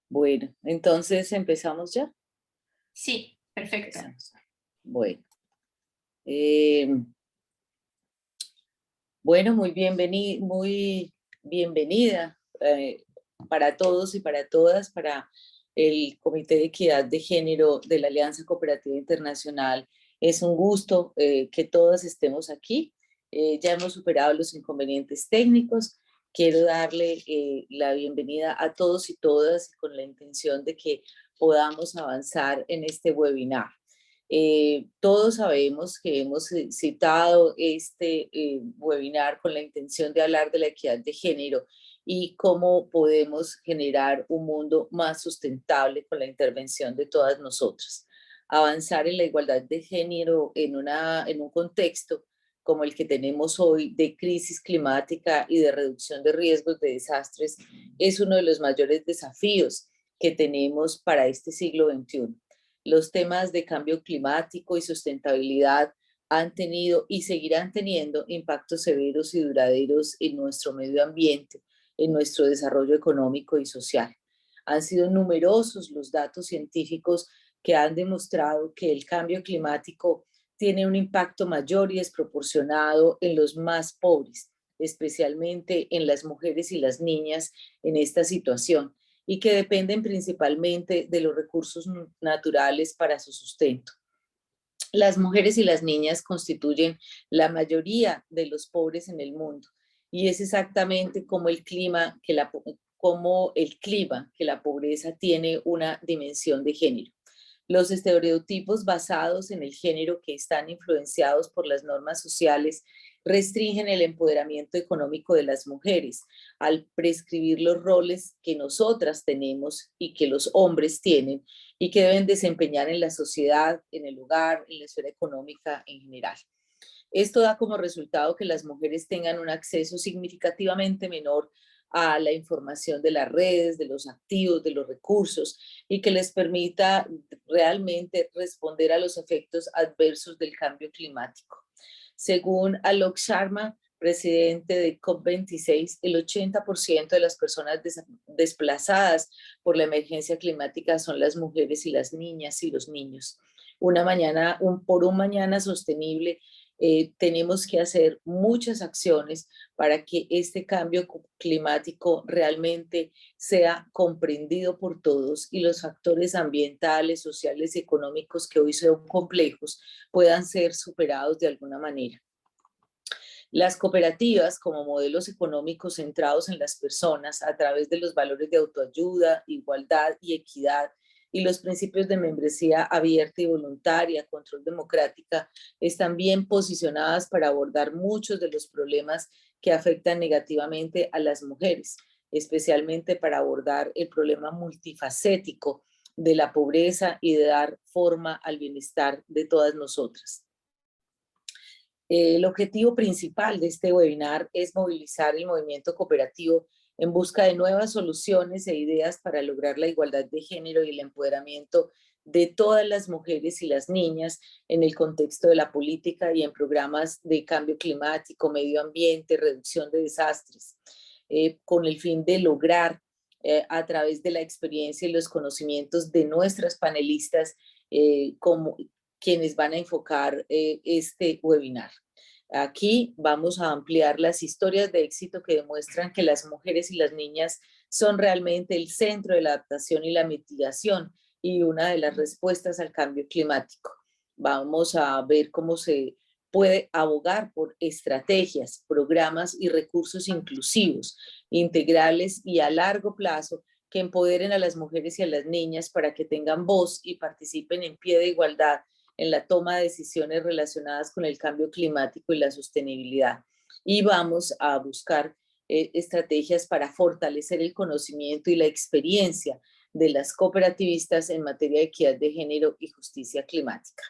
Bueno, entonces empezamos ya. Sí, perfecto. Empezamos. Bueno, eh, bueno, muy bienvenida para todos y para todas, para el Comité de Equidad de Género de la Alianza Cooperativa Internacional. Es un gusto que todas estemos aquí. Ya hemos superado los inconvenientes técnicos. Quiero darle la bienvenida a todos y todas con la intención de que podamos avanzar en este webinar. Todos sabemos que hemos citado este webinar con la intención de hablar de la equidad de género y cómo podemos generar un mundo más sustentable con la intervención de todas nosotras. Avanzar en la igualdad de género en un contexto como el que tenemos hoy de crisis climática y de reducción de riesgos de desastres es uno de los mayores desafíos que tenemos para este siglo XXI. Los temas de cambio climático y sustentabilidad han tenido y seguirán teniendo impactos severos y duraderos en nuestro medio ambiente, en nuestro desarrollo económico y social. Han sido numerosos los datos científicos que han demostrado que el cambio climático tiene un impacto mayor y desproporcionado en los más pobres, especialmente en las mujeres y las niñas en esta situación, y que dependen principalmente de los recursos naturales para su sustento. Las mujeres y las niñas constituyen la mayoría de los pobres en el mundo y es exactamente como el clima que la pobreza tiene una dimensión de género. Los estereotipos basados en el género que están influenciados por las normas sociales restringen el empoderamiento económico de las mujeres al prescribir los roles que nosotras tenemos y que los hombres tienen y que deben desempeñar en la sociedad, en el hogar, en la esfera económica en general. Esto da como resultado que las mujeres tengan un acceso significativamente menor a la información de las redes, de los activos, de los recursos y que les permita realmente responder a los efectos adversos del cambio climático. Según Alok Sharma, presidente de COP26, el 80% de las personas desplazadas por la emergencia climática son las mujeres y las niñas y los niños. Por un mañana sostenible, tenemos que hacer muchas acciones para que este cambio climático realmente sea comprendido por todos y los factores ambientales, sociales y económicos que hoy son complejos puedan ser superados de alguna manera. Las cooperativas, como modelos económicos centrados en las personas a través de los valores de autoayuda, igualdad y equidad, y los principios de membresía abierta y voluntaria, control democrática, están bien posicionadas para abordar muchos de los problemas que afectan negativamente a las mujeres, especialmente para abordar el problema multifacético de la pobreza y de dar forma al bienestar de todas nosotras. El objetivo principal de este webinar es movilizar el movimiento cooperativo en busca de nuevas soluciones e ideas para lograr la igualdad de género y el empoderamiento de todas las mujeres y las niñas en el contexto de la política y en programas de cambio climático, medio ambiente, reducción de desastres, con el fin de lograr a través de la experiencia y los conocimientos de nuestras panelistas como quienes van a enfocar este webinar. Aquí vamos a ampliar las historias de éxito que demuestran que las mujeres y las niñas son realmente el centro de la adaptación y la mitigación y una de las respuestas al cambio climático. Vamos a ver cómo se puede abogar por estrategias, programas y recursos inclusivos, integrales y a largo plazo que empoderen a las mujeres y a las niñas para que tengan voz y participen en pie de igualdad en la toma de decisiones relacionadas con el cambio climático y la sostenibilidad. Y vamos a buscar estrategias para fortalecer el conocimiento y la experiencia de las cooperativistas en materia de equidad de género y justicia climática.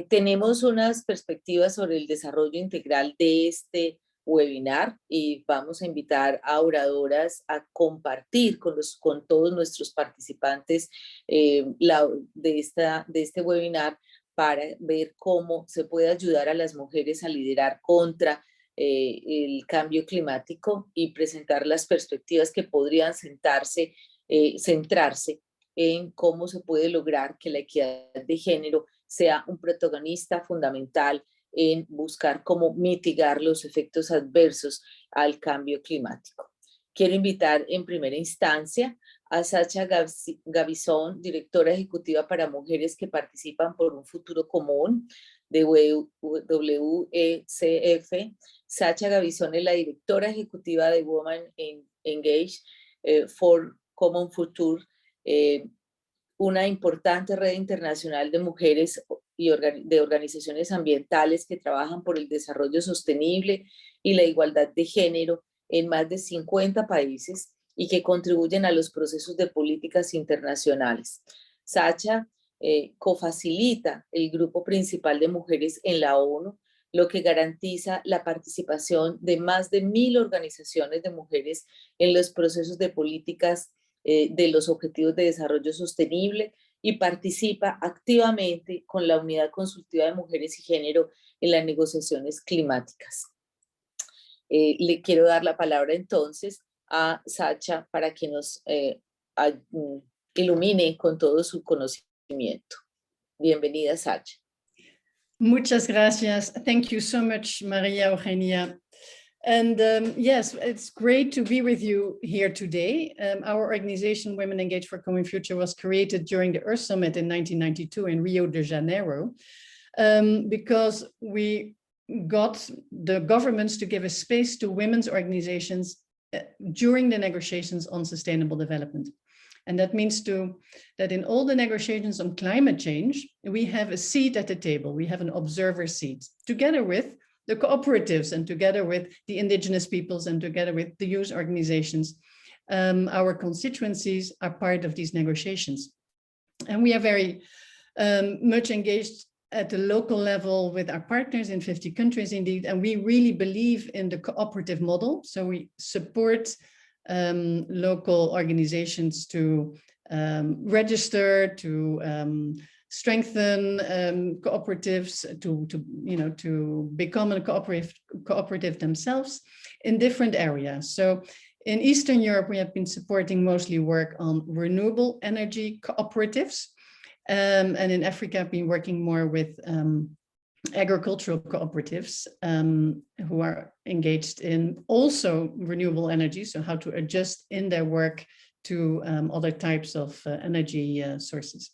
Tenemos unas perspectivas sobre el desarrollo integral de este webinar y vamos a invitar a oradoras a compartir con todos nuestros participantes de este webinar para ver cómo se puede ayudar a las mujeres a liderar contra el cambio climático y presentar las perspectivas que podrían sentarse centrarse en cómo se puede lograr que la equidad de género sea un protagonista fundamental en buscar cómo mitigar los efectos adversos al cambio climático. Quiero invitar en primera instancia a Sacha Gavison, directora ejecutiva para mujeres que participan por un futuro común de WECF. Sacha Gavison es la directora ejecutiva de Women Engaged for Common Future, una importante red internacional de mujeres y de organizaciones ambientales que trabajan por el desarrollo sostenible y la igualdad de género en más de 50 países y que contribuyen a los procesos de políticas internacionales. Sacha cofacilita el grupo principal de mujeres en la ONU, lo que garantiza la participación de más de 1.000 organizaciones de mujeres en los procesos de políticas de los Objetivos de Desarrollo Sostenible y participa activamente con la Unidad Consultiva de Mujeres y Género en las negociaciones climáticas. Le quiero dar la palabra entonces a Sacha para que nos ilumine con todo su conocimiento. Bienvenida, Sacha. Muchas gracias. Thank you so much, Maria Eugenia. And yes, it's great to be with you here today. Our organization, Women Engaged for a Common Future, was created during the Earth Summit in 1992 in Rio de Janeiro, because we got the governments to give a space to women's organizations during the negotiations on sustainable development. And that means that in all the negotiations on climate change, we have a seat at the table. We have an observer seat together with the cooperatives and together with the indigenous peoples and together with the youth organizations. Our constituencies are part of these negotiations. And we are very much engaged at the local level with our partners in 50 countries indeed. And we really believe in the cooperative model. So we support local organizations to register, to strengthen cooperatives, to become a cooperative themselves in different areas. So in Eastern Europe, we have been supporting mostly work on renewable energy cooperatives. And in Africa, I've been working more with agricultural cooperatives who are engaged in also renewable energy, so how to adjust in their work to other types of energy sources.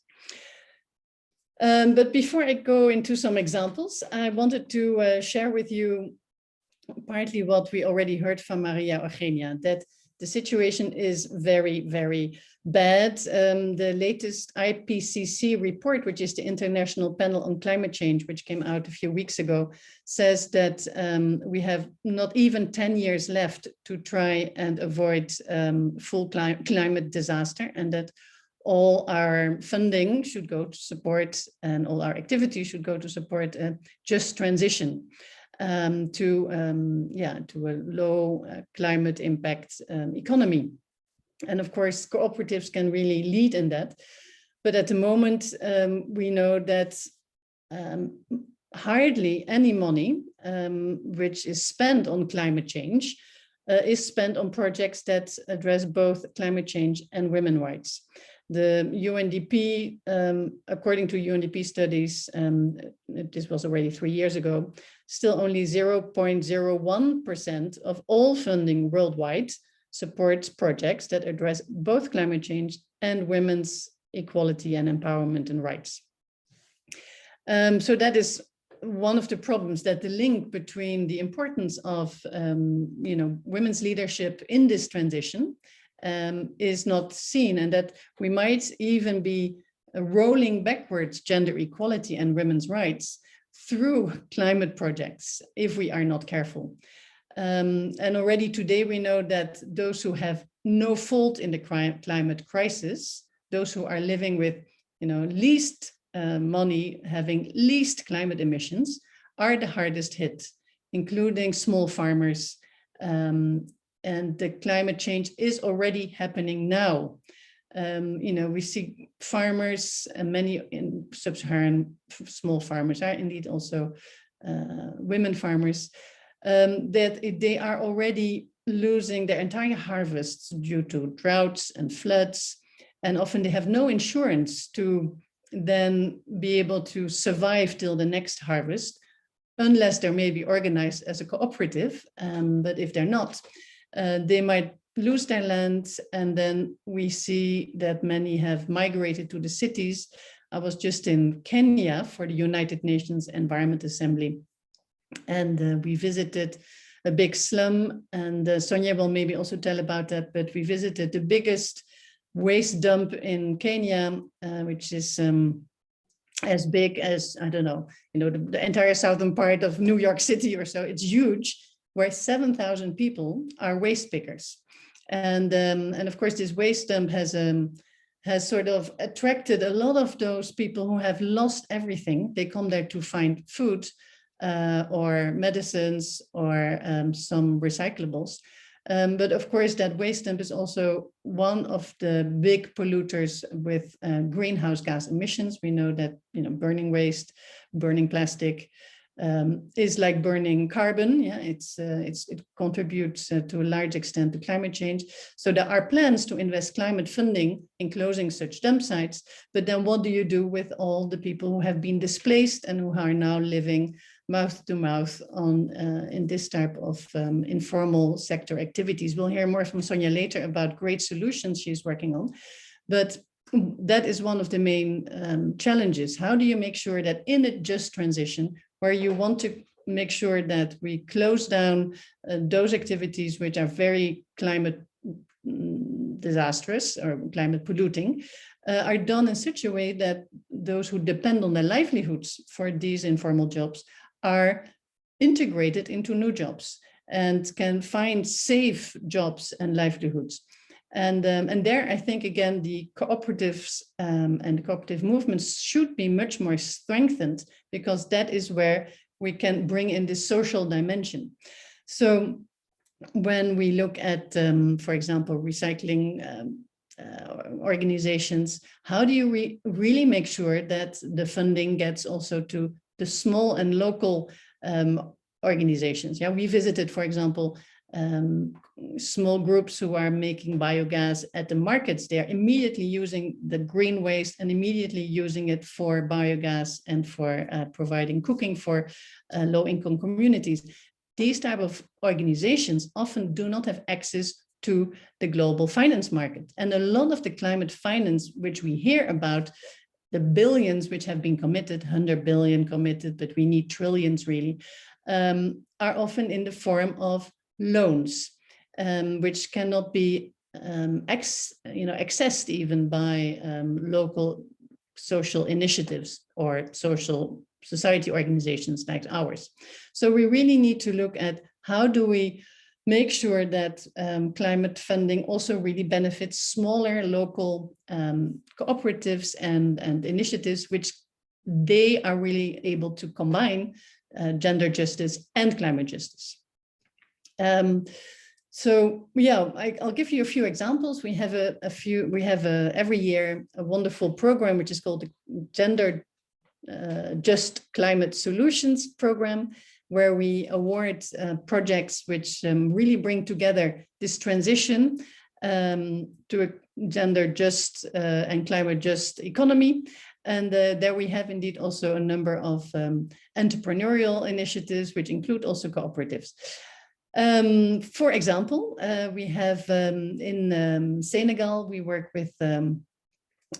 But before I go into some examples, I wanted to share with you partly what we already heard from Maria Eugenia, that the situation is very, very bad. The latest IPCC report, which is the International Panel on Climate Change, which came out a few weeks ago, says that we have not even 10 years left to try and avoid full climate disaster, and that all our funding should go to support and all our activities should go to support a just transition to a low climate impact economy. And of course, cooperatives can really lead in that. But at the moment, we know that hardly any money which is spent on climate change is spent on projects that address both climate change and women's rights. The UNDP, according to UNDP studies, this was already 3 years ago, still only 0.01% of all funding worldwide supports projects that address both climate change and women's equality and empowerment and rights. So that is one of the problems, that the link between the importance of women's leadership in this transition is not seen, and that we might even be rolling backwards gender equality and women's rights through climate projects if we are not careful. And already today we know that those who have no fault in the climate crisis, those who are living with least money, having least climate emissions, are the hardest hit, including small farmers. And the climate change is already happening now. We see farmers, and many in sub-Saharan small farmers are indeed also women farmers, that they are already losing their entire harvests due to droughts and floods. And often they have no insurance to then be able to survive till the next harvest, unless they're maybe organized as a cooperative. But if they're not, they might lose their land. And then we see that many have migrated to the cities. I was just in Kenya for the United Nations Environment Assembly, and we visited a big slum, and Sonia will maybe also tell about that, but we visited the biggest waste dump in Kenya, which is as big as, I don't know, the entire southern part of New York City or so. It's huge, where 7,000 people are waste pickers. And of course, this waste dump has sort of attracted a lot of those people who have lost everything. They come there to find food or medicines or some recyclables. But of course, that waste dump is also one of the big polluters with greenhouse gas emissions. We know that burning waste, burning plastic is like burning carbon. Yeah, it contributes to a large extent to climate change. So there are plans to invest climate funding in closing such dump sites. But then what do you do with all the people who have been displaced and who are now living mouth to mouth on in this type of informal sector activities? We'll hear more from Sonia later about great solutions she's working on. But that is one of the main challenges. How do you make sure that in a just transition, where you want to make sure that we close down those activities which are very climate disastrous or climate polluting, are done in such a way that those who depend on their livelihoods for these informal jobs are integrated into new jobs and can find safe jobs and livelihoods. And there, I think, again, the cooperatives and the cooperative movements should be much more strengthened, because that is where we can bring in this social dimension. So when we look at, for example, recycling organizations, how do you really make sure that the funding gets also to the small and local organizations? Yeah, we visited, for example, small groups who are making biogas at the markets. They are immediately using the green waste and immediately using it for biogas and for providing cooking for low-income communities. These type of organizations often do not have access to the global finance market. And a lot of the climate finance, which we hear about, the billions which have been committed, 100 billion committed, but we need trillions really, are often in the form of loans, which cannot be accessed even by local social initiatives or social society organizations like ours. So we really need to look at how do we make sure that climate funding also really benefits smaller local cooperatives and initiatives, which they are really able to combine gender justice and climate justice. So yeah, I'll give you a few examples. We have every year a wonderful program which is called the Gender Just Climate Solutions Program, where we award projects which really bring together this transition to a gender just and climate just economy. And there we have indeed also a number of entrepreneurial initiatives, which include also cooperatives. For example, we have in Senegal, we work with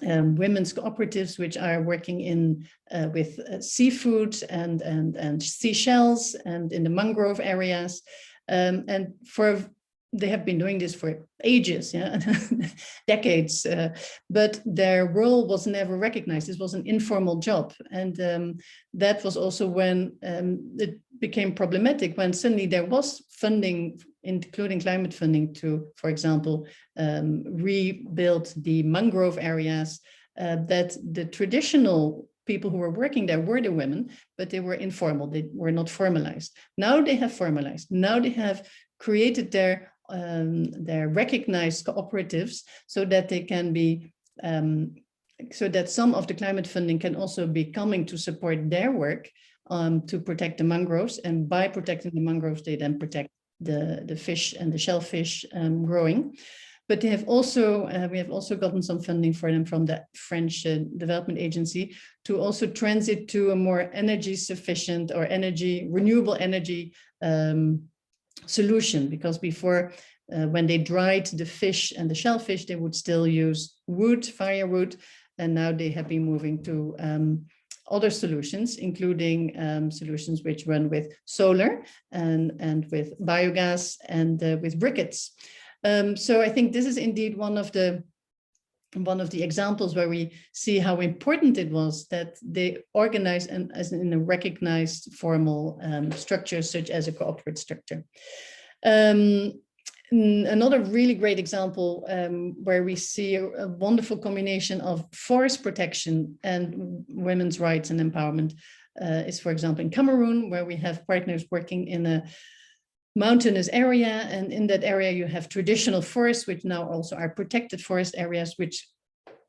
women's cooperatives which are working in with seafood and seashells and in the mangrove areas, and they have been doing this for ages, yeah, decades, but their role was never recognized. This was an informal job, and that was also when it became problematic, when suddenly there was funding, including climate funding, to, for example, rebuild the mangrove areas, that the traditional people who were working there were the women, but they were informal, they were not formalized. Now they have formalized, now they have created their recognized cooperatives so that they can be, so that some of the climate funding can also be coming to support their work to protect the mangroves. And by protecting the mangroves, they then protect the fish and the shellfish growing. But they have also, we have also gotten some funding for them from the French Development Agency to also transit to a more energy sufficient or renewable energy solution. Because before, when they dried the fish and the shellfish, they would still use wood, firewood, and now they have been moving to other solutions, including solutions which run with solar and with biogas and with briquettes. So I think this is indeed one of the examples where we see how important it was that they organize and as in a recognized formal structure, such as a cooperative structure. Another really great example where we see a wonderful combination of forest protection and women's rights and empowerment is, for example, in Cameroon, where we have partners working in a mountainous area, and in that area you have traditional forests, which now also are protected forest areas, which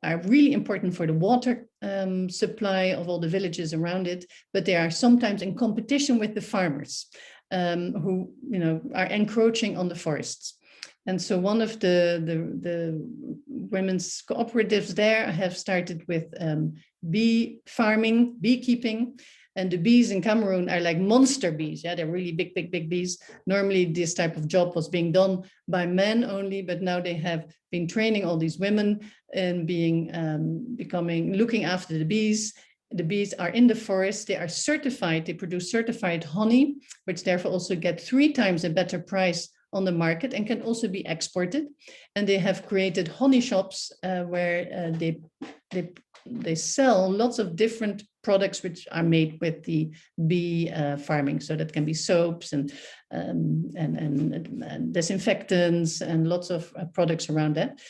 are really important for the water supply of all the villages around it, but they are sometimes in competition with the farmers who are encroaching on the forests. And so one of the women's cooperatives there have started with bee farming, beekeeping. And the bees in Cameroon are like monster bees. Yeah, they're really big bees. Normally, this type of job was being done by men only, but now they have been training all these women and looking after the bees. The bees are in the forest. They are certified. They produce certified honey, which therefore also get 3 times a better price on the market and can also be exported. And they have created honey shops where they sell lots of different products which are made with the bee farming. So that can be soaps and disinfectants and lots of products around that.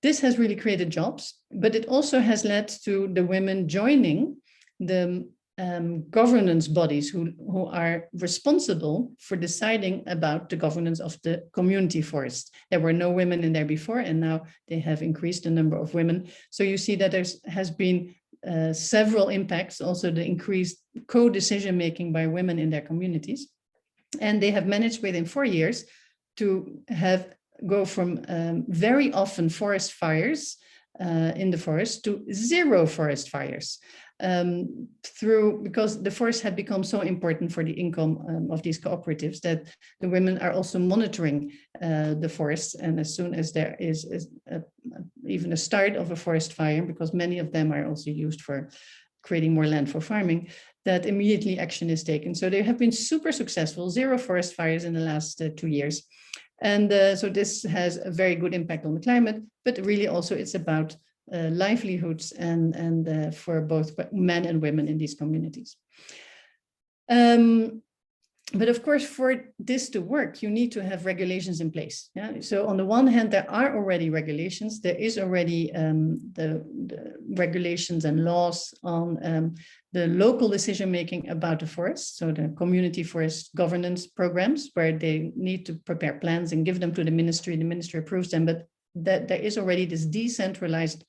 This has really created jobs, but it also has led to the women joining the governance bodies who are responsible for deciding about the governance of the community forest. There were no women in there before, and now they have increased the number of women. So you see that there has been several impacts, also the increased co-decision making by women in their communities. And they have managed within 4 years to go from very often forest fires in the forest to 0 forest fires. Because the forest had become so important for the income of these cooperatives that the women are also monitoring the forests. And as soon as there is even a start of a forest fire, because many of them are also used for creating more land for farming, that immediately action is taken. So they have been super successful, 0 forest fires in the last 2 years. And so this has a very good impact on the climate, but really also it's about livelihoods and for both men and women in these communities. But of course, for this to work, you need to have regulations in place. Yeah? So on the one hand, there are already regulations. There is already the regulations and laws on the local decision-making about the forest. So the community forest governance programs, where they need to prepare plans and give them to the ministry approves them. But that there is already this decentralized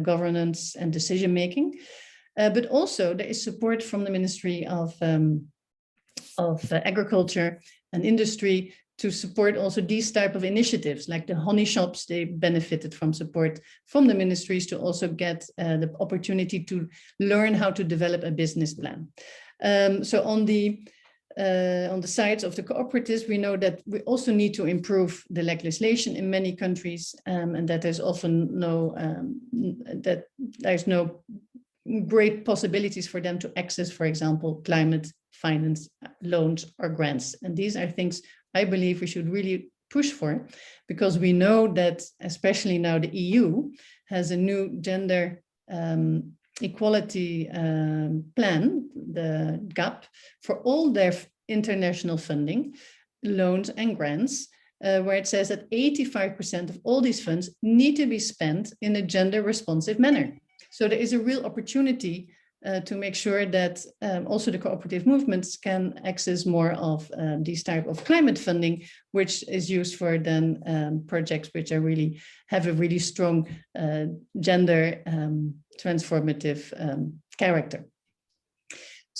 governance and decision-making. But also there is support from the Ministry of Agriculture and Industry to support also these type of initiatives, like the honey shops. They benefited from support from the ministries to also get the opportunity to learn how to develop a business plan. So on the sides of the cooperatives, we know that we also need to improve the legislation in many countries, and that there's often that there's no great possibilities for them to access, for example, climate finance loans or grants. And these are things I believe we should really push for, because we know that especially now the EU has a new gender equality plan, the GAP, for all their international funding, loans and grants, where it says that 85% of all these funds need to be spent in a gender responsive manner. So there is a real opportunity to make sure that also the cooperative movements can access more of these type of climate funding, which is used for then projects which are really have a really strong gender transformative character.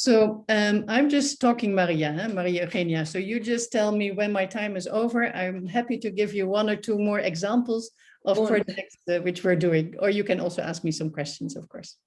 So I'm just talking Maria Eugenia. So you just tell me when my time is over. I'm happy to give you one or two more examples of projects which we're doing, or you can also ask me some questions, of course.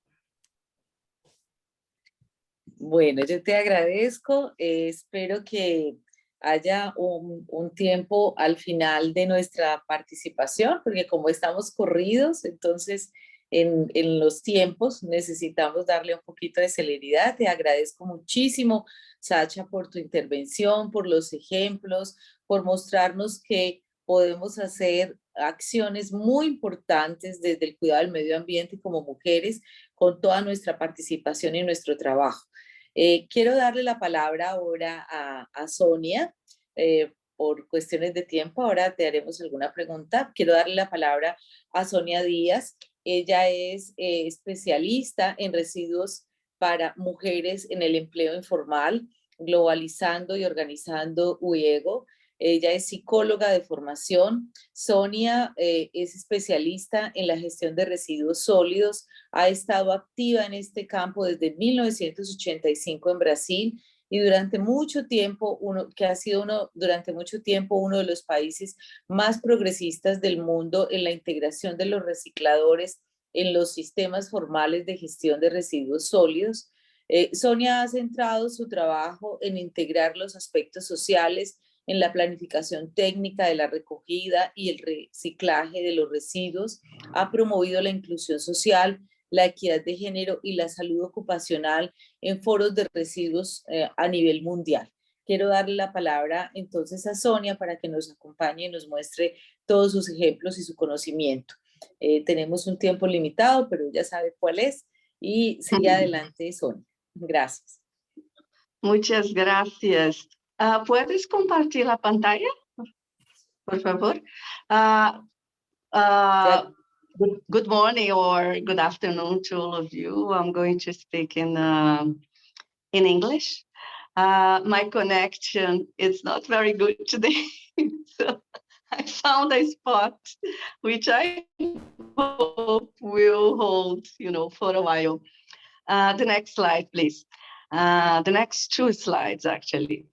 Bueno, yo te agradezco. Espero que haya un tiempo al final de nuestra participación, porque como estamos corridos, entonces en los tiempos necesitamos darle un poquito de celeridad. Te agradezco muchísimo, Sacha, por tu intervención, por los ejemplos, por mostrarnos que podemos hacer acciones muy importantes desde el cuidado del medio ambiente como mujeres con toda nuestra participación y nuestro trabajo. Quiero darle la palabra ahora a Sonia. Por cuestiones de tiempo, ahora te haremos alguna pregunta. Quiero darle la palabra a Sonia Díaz. Ella es especialista en residuos para mujeres en el empleo informal, globalizando y organizando UIEGO. Ella es psicóloga de formación. Sonia es especialista en la gestión de residuos sólidos. Ha estado activa en este campo desde 1985 en Brasil y durante mucho tiempo, durante mucho tiempo uno de los países más progresistas del mundo en la integración de los recicladores en los sistemas formales de gestión de residuos sólidos. Sonia ha centrado su trabajo en integrar los aspectos sociales en la planificación técnica de la recogida y el reciclaje de los residuos, ha promovido la inclusión social, la equidad de género y la salud ocupacional en foros de residuos a nivel mundial. Quiero darle la palabra entonces a Sonia para que nos acompañe y nos muestre todos sus ejemplos y su conocimiento. Tenemos un tiempo limitado, pero ya sabe cuál es. Y sigue adelante, Sonia. Gracias. Muchas gracias. ¿Puedes compartir la pantalla, por favor? Good morning or good afternoon to all of you. I'm going to speak in English. My connection is not very good today, so I found a spot which I hope will hold, for a while. The next slide, please. The next two slides, actually.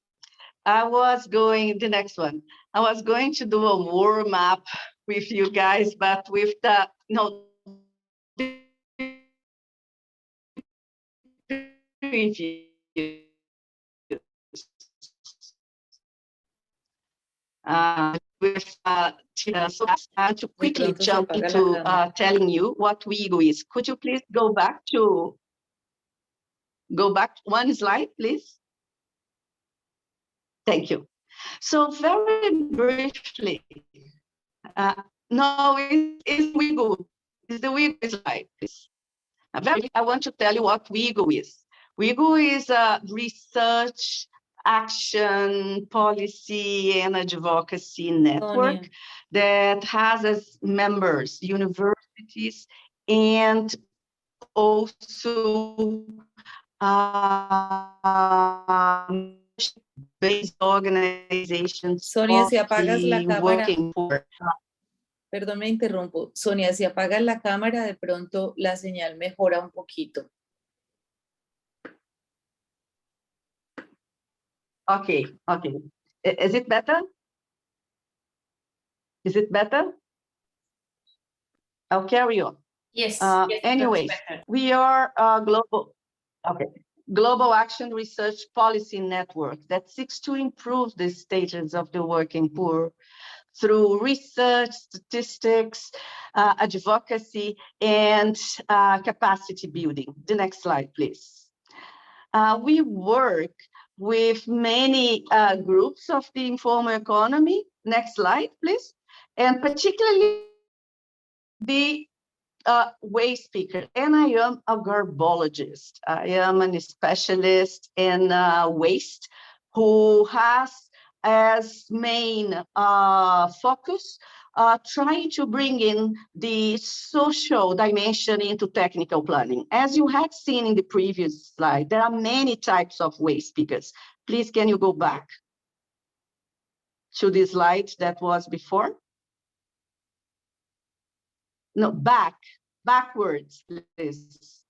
The next one. I was going to do a warm up with you guys, but with the, to quickly jump into telling you what WIEGO is. Could you please go back one slide, please? Thank you. So very briefly, no, it's WIEGO. It's the WIEGO slide, please. I want to tell you what WIEGO is. WIEGO is a research, action, policy, and advocacy network that has as members universities and also based organizations. Sonia, si apagas la cámara. Perdón, me interrumpo. Sonia, si apagas la cámara, de pronto la señal mejora un poquito. Okay. Is it better? Is it better? I'll carry on. Yes. Anyways, we are a global action research policy network that seeks to improve the status of the working poor through research, statistics, advocacy, and capacity building. The next slide, please. We work with many groups of the informal economy. Next slide, please. And particularly the waste speaker. And I am a garbologist. I am a specialist in waste who has as main focus trying to bring in the social dimension into technical planning. As you had seen in the previous slide, there are many types of waste speakers. Please, can you go back to the slide that was before? No, backwards, please.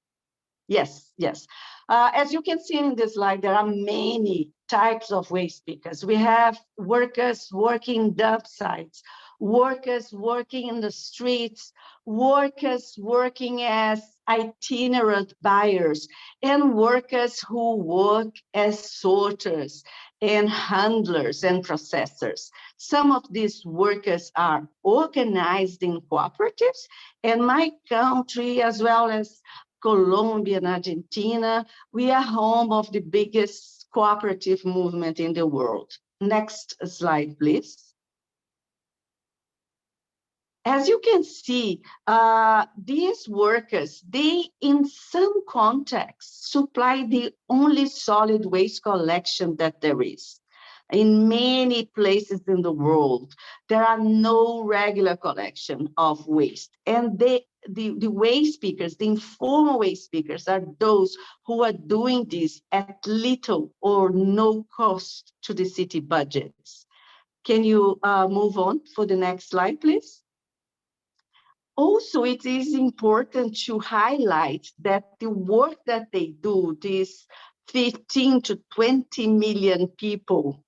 Yes, yes. As you can see in this slide, there are many types of waste pickers. We have workers working dump sites, workers working in the streets, workers working as itinerant buyers, and workers who work as sorters and handlers and processors. Some of these workers are organized in cooperatives, and my country, as well as Colombia and Argentina, we are home of the biggest cooperative movement in the world. Next slide, please. As you can see, these workers, they, in some contexts, supply the only solid waste collection that there is. In many places in the world, there are no regular collection of waste. And the waste pickers, the informal waste pickers, are those who are doing this at little or no cost to the city budgets. Can you move on for the next slide, please? Also, it is important to highlight that the work that they do, these 15 to 20 million people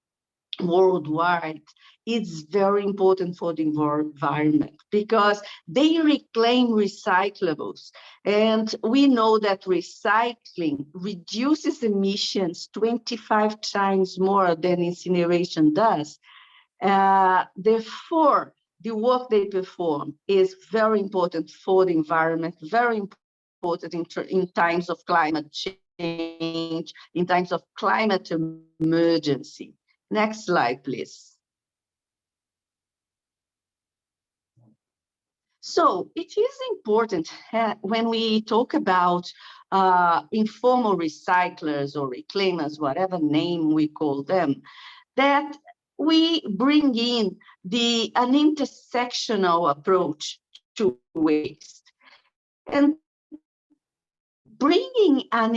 worldwide, is very important for the environment because they reclaim recyclables. And we know that recycling reduces emissions 25 times more than incineration does. Therefore, the work they perform is very important for the environment, very important in times of climate change, in times of climate emergency. Next slide, please. So it is important when we talk about informal recyclers or reclaimers, whatever name we call them, that we bring in an intersectional approach to waste. And bringing a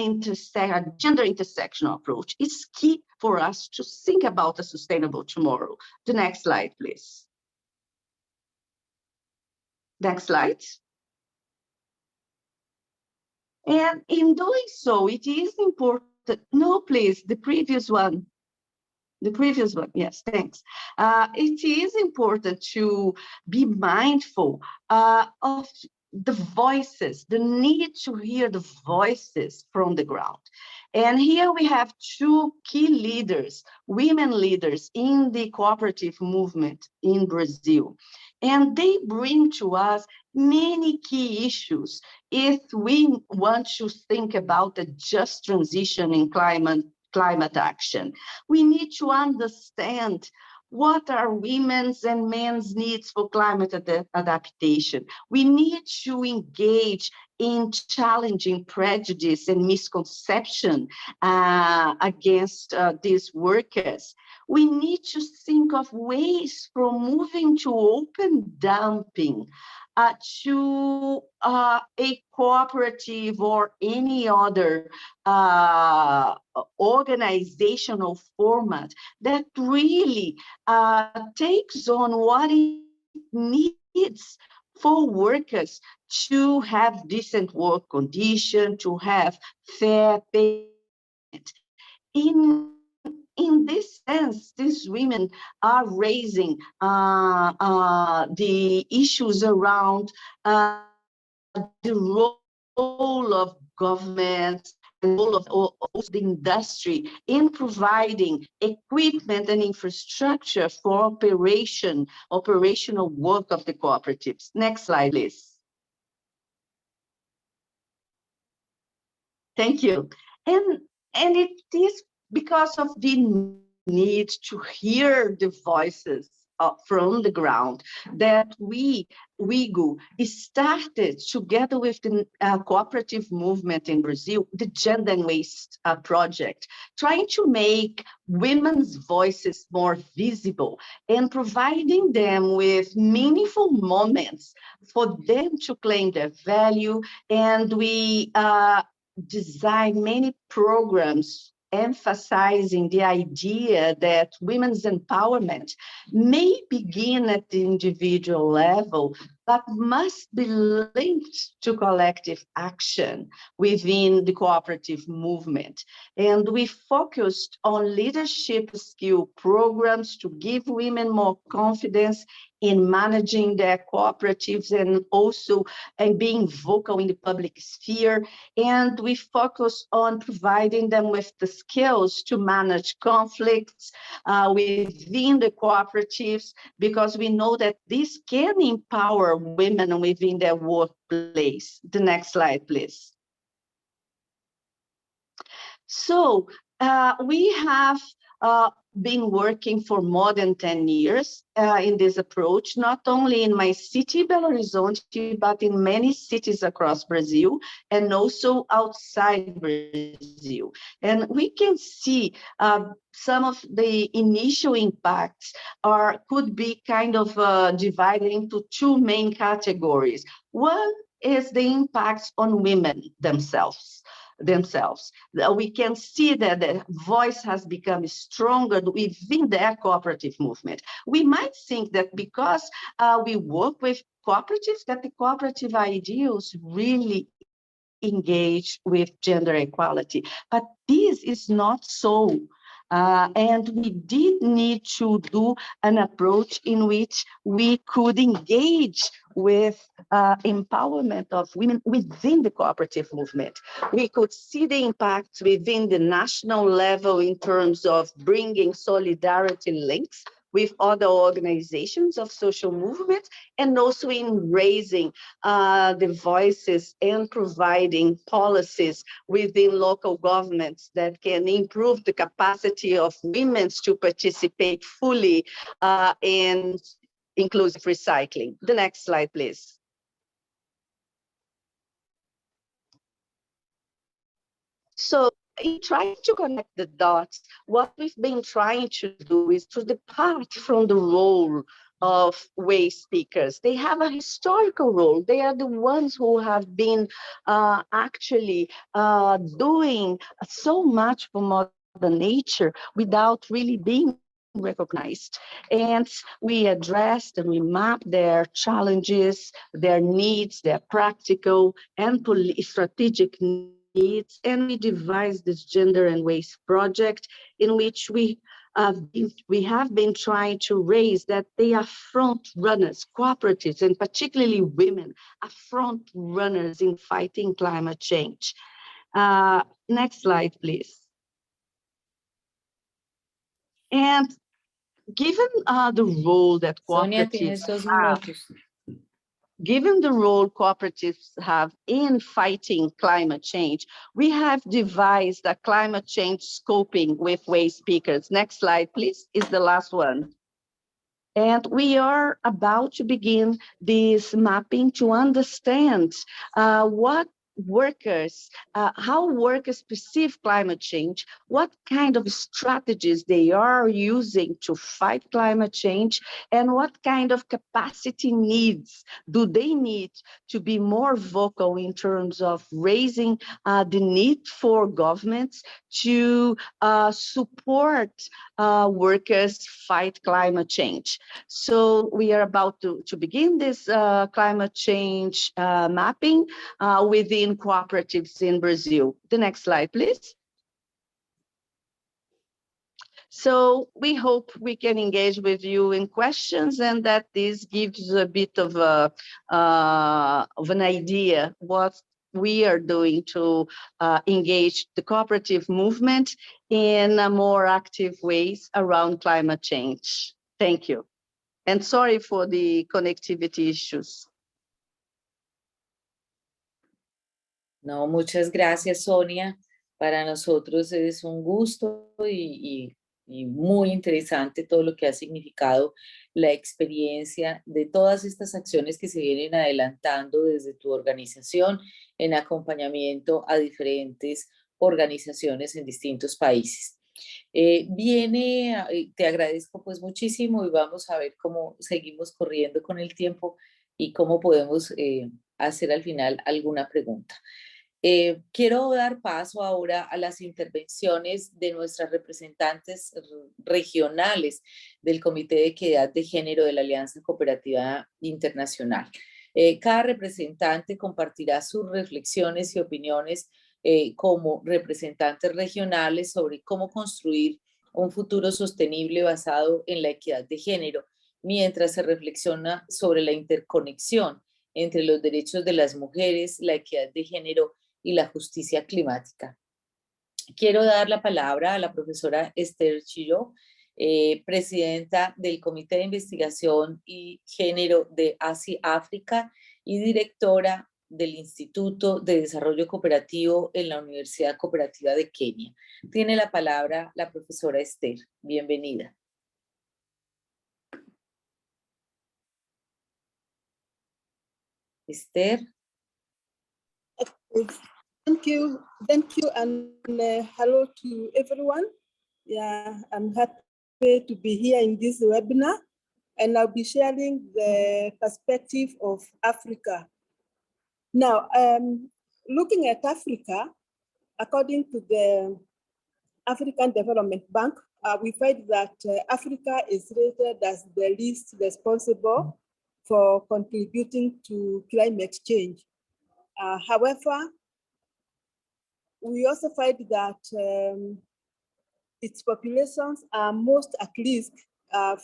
gender intersectional approach is key for us to think about a sustainable tomorrow. The next slide, please. Next slide. And in doing so, it is important. No, please, the previous one. The previous one, yes, thanks. It is important to be mindful of the voices, the need to hear the voices from the ground. And here we have two key leaders, women leaders in the cooperative movement in Brazil. And they bring to us many key issues if we want to think about a just transition in climate action. We need to understand what are women's and men's needs for climate adaptation. We need to engage in challenging prejudice and misconception against these workers. We need to think of ways from moving to open dumping to a cooperative or any other organizational format that really takes on what it needs for workers to have decent work conditions, to have fair payment. In this sense, these women are raising the issues around the role of government and role of the industry in providing equipment and infrastructure for operational work of the cooperatives. Next slide, please. Thank you. And it is because of the need to hear the voices from the ground that WIGO started, together with the cooperative movement in Brazil, the Gender and Waste project, trying to make women's voices more visible and providing them with meaningful moments for them to claim their value. And we design many programs emphasizing the idea that women's empowerment may begin at the individual level but must be linked to collective action within the cooperative movement. And we focused on leadership skill programs to give women more confidence in managing their cooperatives and also in being vocal in the public sphere. And we focus on providing them with the skills to manage conflicts within the cooperatives, because we know that this can empower women within their workplace. The next slide, please. So we have been working for more than 10 years in this approach, not only in my city, Belo Horizonte, but in many cities across Brazil and also outside Brazil. And we can see some of the initial impacts could be kind of divided into two main categories. One is the impacts on women themselves. We can see that the voice has become stronger within their cooperative movement. We might think that because we work with cooperatives, that the cooperative ideals really engage with gender equality, but this is not so. And we did need to do an approach in which we could engage with empowerment of women within the cooperative movement. We could see the impacts within the national level in terms of bringing solidarity links with other organizations of social movements, and also in raising the voices and providing policies within local governments that can improve the capacity of women to participate fully in inclusive recycling. The next slide, please. So in trying to connect the dots, what we've been trying to do is to depart from the role of waste pickers. They have a historical role. They are the ones who have been actually doing so much for Mother Nature without really being recognized. And we addressed and we mapped their challenges, their needs, their practical and strategic needs, and we devised this Gender and Waste project in which we have been trying to raise that they are front runners, cooperatives, and particularly women are front runners in fighting climate change. Next slide, please. And given the role that cooperatives have, given the role cooperatives have in fighting climate change, we have devised a climate change scoping with waste pickers. Next slide, please, is the last one. And we are about to begin this mapping to understand what workers, how workers perceive climate change, what kind of strategies they are using to fight climate change, and what kind of capacity needs do they need to be more vocal in terms of raising the need for governments to support workers fight climate change. So we are about to begin this climate change mapping within cooperatives in Brazil. The next slide, please. So we hope we can engage with you in questions, and that this gives a bit of an idea what we are doing to engage the cooperative movement in more active ways around climate change. Thank you. And sorry for the connectivity issues. No, muchas gracias, Sonia. Para nosotros es un gusto y muy interesante todo lo que ha significado la experiencia de todas estas acciones que se vienen adelantando desde tu organización en acompañamiento a diferentes organizaciones en distintos países. Te agradezco pues muchísimo y vamos a ver cómo seguimos corriendo con el tiempo y cómo podemos hacer al final alguna pregunta. Quiero dar paso ahora a las intervenciones de nuestras representantes regionales del Comité de Equidad de Género de la Alianza Cooperativa Internacional. Cada representante compartirá sus reflexiones y opiniones como representantes regionales sobre cómo construir un futuro sostenible basado en la equidad de género, mientras se reflexiona sobre la interconexión entre los derechos de las mujeres, la equidad de género y la justicia climática. Quiero dar la palabra a la profesora Esther Chilló, presidenta del Comité de Investigación y Género de ICA África y directora del Instituto de Desarrollo Cooperativo en la Universidad Cooperativa de Kenia. Tiene la palabra la profesora Esther. Bienvenida. Esther. Thank you, and hello to everyone. Yeah, I'm happy to be here in this webinar, and I'll be sharing the perspective of Africa. Now, looking at Africa, according to the African Development Bank, we find that Africa is rated as the least responsible for contributing to climate change. However, we also find that its populations are most at risk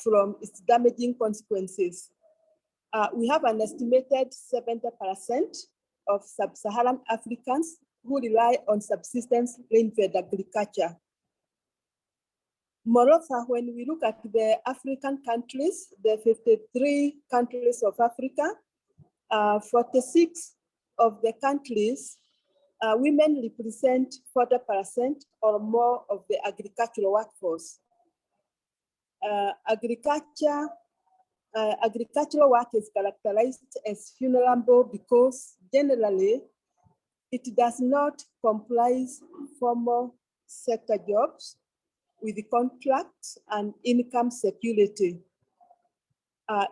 from its damaging consequences. We have an estimated 70% of sub-Saharan Africans who rely on subsistence rain-fed agriculture. Moreover, when we look at the African countries, the 53 countries of Africa, 46 of the countries, women represent 40% or more of the agricultural workforce. Agricultural work is characterized as vulnerable because generally it does not comprise formal sector jobs with contracts and income security.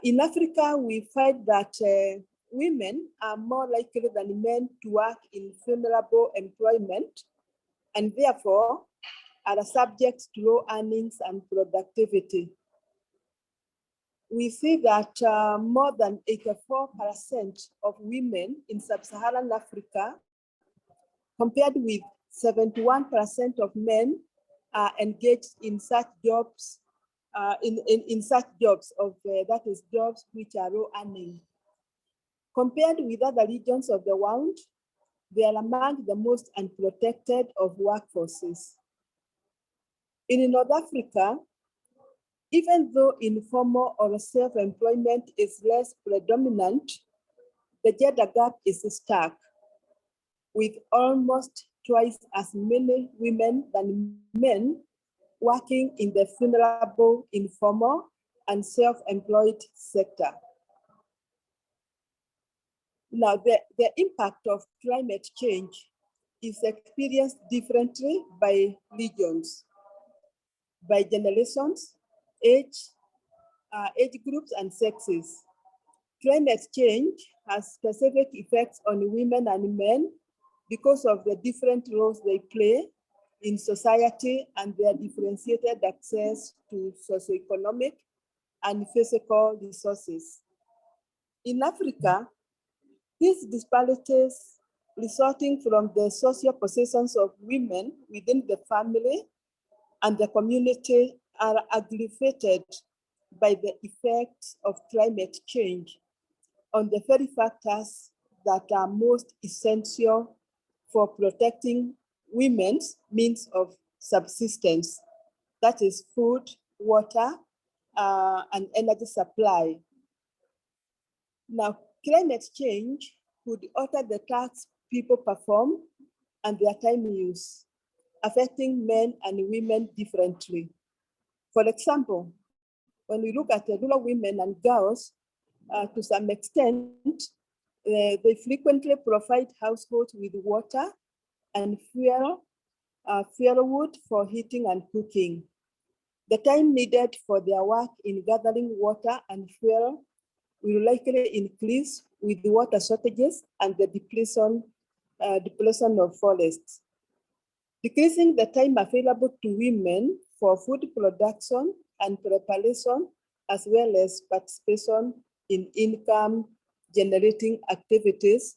In Africa, we find that women are more likely than men to work in vulnerable employment and therefore are subject to low earnings and productivity. We see that more than 84% of women in sub-Saharan Africa, compared with 71% of men, are engaged in such jobs, in such jobs of that is jobs which are low earning. Compared with other regions of the world, they are among the most unprotected of workforces. In North Africa, even though informal or self-employment is less predominant, the gender gap is stark, with almost twice as many women than men working in the vulnerable, informal, and self-employed sector. Now, the impact of climate change is experienced differently by regions, by generations, age groups, and sexes. Climate change has specific effects on women and men because of the different roles they play in society and their differentiated access to socioeconomic and physical resources. In Africa, these disparities resulting from the social positions of women within the family and the community are aggravated by the effects of climate change on the very factors that are most essential for protecting women's means of subsistence, that is food, water, and energy supply. Now, climate change could alter the tasks people perform and their time use, affecting men and women differently. For example, when we look at the rural women and girls, to some extent, they frequently provide households with water and firewood for heating and cooking. The time needed for their work in gathering water and fuel will likely increase with the water shortages and the depletion of forests. Decreasing the time available to women for food production and preparation, as well as participation in income generating activities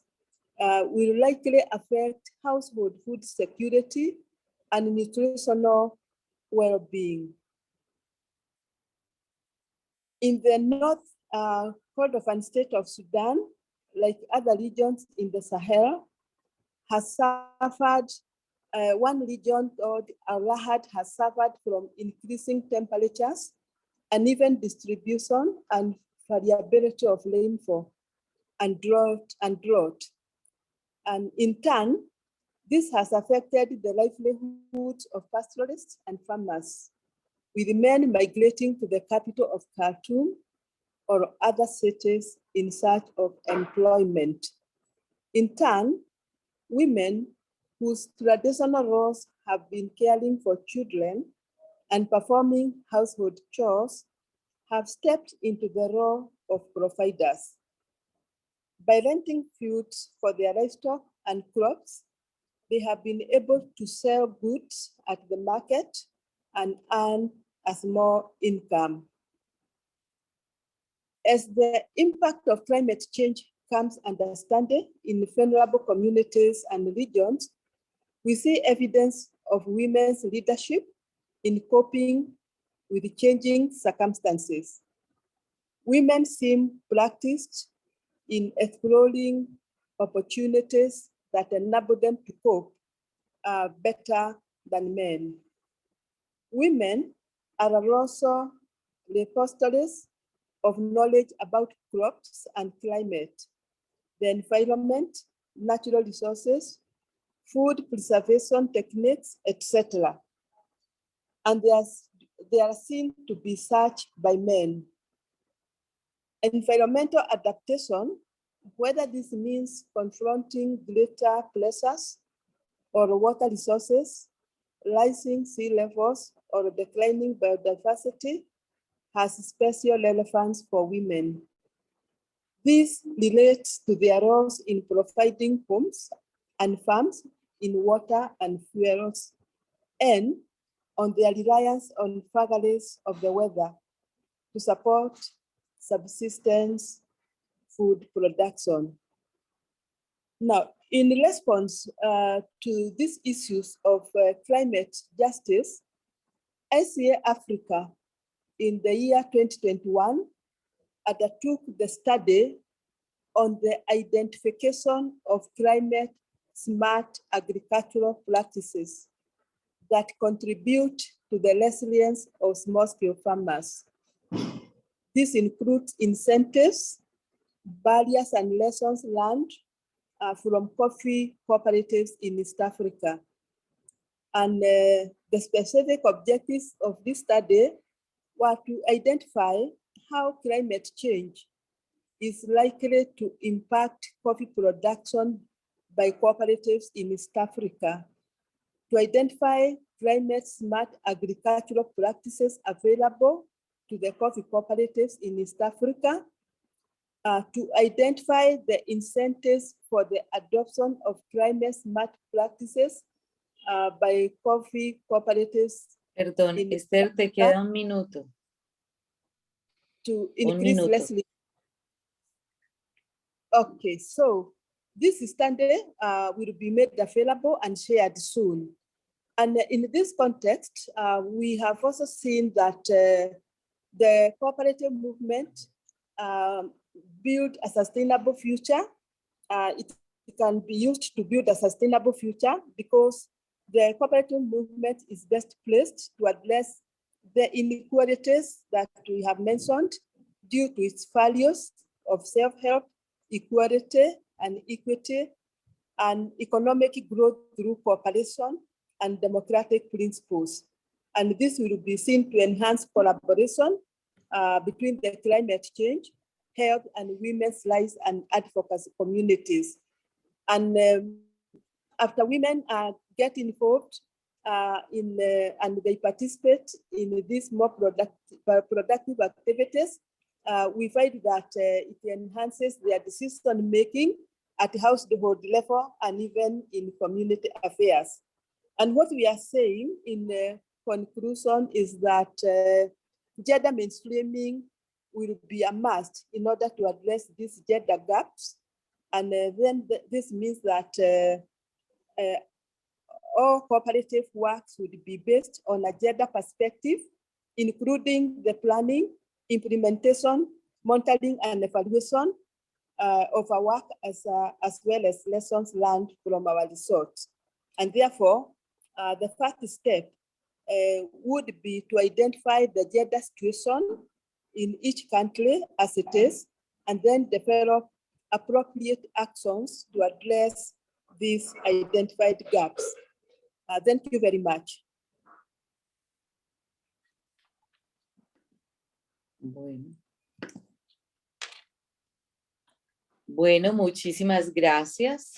will likely affect household food security and nutritional well-being. In the North Kordofan state of Sudan, like other regions in the Sahel, has suffered, one region called Al-Lahad has suffered from increasing temperatures, uneven distribution, and variability of rainfall and drought. And in turn, this has affected the livelihoods of pastoralists and farmers, with men migrating to the capital of Khartoum or other cities in search of employment. In turn, women whose traditional roles have been caring for children and performing household chores have stepped into the role of providers. By renting food for their livestock and crops, they have been able to sell goods at the market and earn a small income. As the impact of climate change comes understood in vulnerable communities and regions, we see evidence of women's leadership in coping with changing circumstances. Women seem practiced in exploring opportunities that enable them to cope better than men. Women are also repositories of knowledge about crops and climate, the environment, natural resources, food preservation techniques, etc. And they are seen to be such by men. Environmental adaptation, whether this means confronting greater pressures or water resources, rising sea levels, or declining biodiversity, has special relevance for women. This relates to their roles in providing homes and farms in water and fuels, and on their reliance on vagaries of the weather to support subsistence food production. Now, in response to these issues of climate justice, ICA Africa in the year 2021 undertook the study on the identification of climate smart agricultural practices that contribute to the resilience of small-scale farmers. This includes incentives, barriers and lessons learned from coffee cooperatives in East Africa. And the specific objectives of this study were to identify how climate change is likely to impact coffee production by cooperatives in East Africa, to identify climate smart agricultural practices available to the coffee cooperatives in East Africa, to identify the incentives for the adoption of climate smart practices by coffee cooperatives. Perdón, Esther, te queda un minuto. To increase resilience. Okay, so this study will be made available and shared soon. And in this context, we have also seen that the cooperative movement build a sustainable future. It can be used to build a sustainable future because the cooperative movement is best placed to address the inequalities that we have mentioned due to its values of self-help, equality and equity, and economic growth through cooperation and democratic principles. And this will be seen to enhance collaboration between the climate change, health and women's rights and advocacy communities. And after women get involved and they participate in these more productive activities, we find that it enhances their decision-making at household level and even in community affairs. And what we are saying in conclusion is that gender mainstreaming will be a must in order to address these gender gaps. And then this means that all cooperative works would be based on a gender perspective, including the planning, implementation, monitoring, and evaluation of our work, as well as lessons learned from our research. And therefore, the first step would be to identify the gender situation in each country as it is, and then develop appropriate actions to address these identified gaps. Thank you very much. Bueno, muchísimas gracias.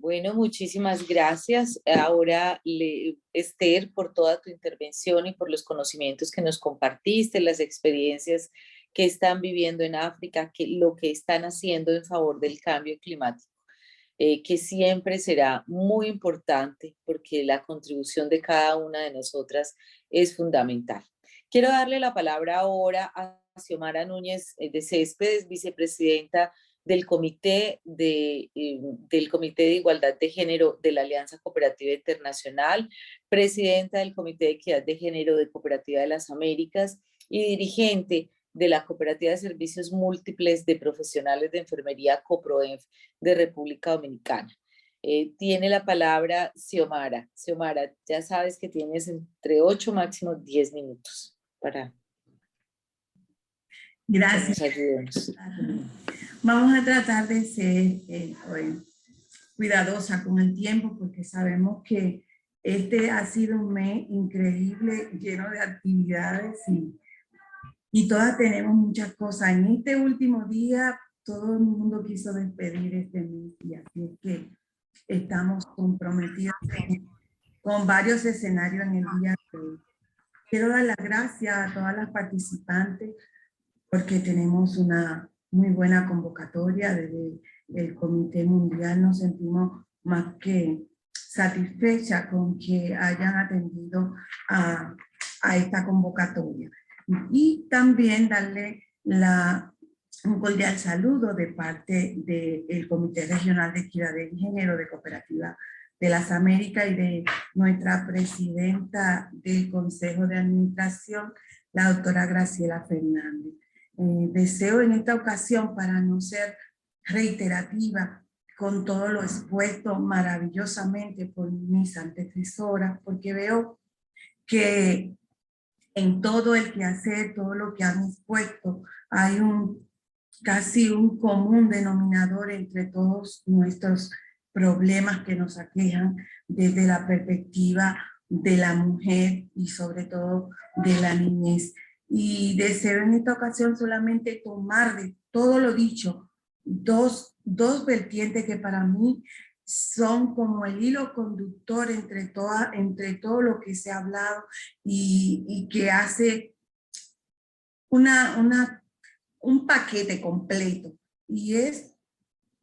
Bueno, muchísimas gracias. Ahora, Esther, por toda tu intervención y por los conocimientos que nos compartiste, las experiencias que están viviendo en África, lo que están haciendo en favor del cambio climático, que siempre será muy importante porque la contribución de cada una de nosotras es fundamental. Quiero darle la palabra ahora a Xiomara Núñez de Céspedes, vicepresidenta del Comité de Igualdad de Género de la Alianza Cooperativa Internacional, presidenta del Comité de Equidad de Género de Cooperativa de las Américas y dirigente de la Cooperativa de Servicios Múltiples de Profesionales de Enfermería COPROENF de República Dominicana. Tiene la palabra Xiomara. Xiomara, ya sabes que tienes entre 8 máximo 10 minutos para... Gracias. Vamos a tratar de ser cuidadosa con el tiempo porque sabemos que este ha sido un mes increíble, lleno de actividades y todas tenemos muchas cosas. En este último día todo el mundo quiso despedir este mes y así es que estamos comprometidos con varios escenarios en el día de hoy. Quiero dar las gracias a todas las participantes porque tenemos una muy buena convocatoria desde el Comité Mundial. Nos sentimos más que satisfechas con que hayan atendido a esta convocatoria. Y también darle un cordial saludo de parte del Comité Regional de Equidad de Género de Cooperativa de las Américas y de nuestra presidenta del Consejo de Administración, la doctora Graciela Fernández. Deseo en esta ocasión, para no ser reiterativa con todo lo expuesto maravillosamente por mis antecesoras, porque veo que en todo el quehacer, todo lo que han expuesto, hay casi un común denominador entre todos nuestros problemas que nos aquejan desde la perspectiva de la mujer y sobre todo de la niñez. Y deseo en esta ocasión solamente tomar de todo lo dicho dos vertientes que para mí son como el hilo conductor entre todo lo que se ha hablado y que hace un paquete completo. Y es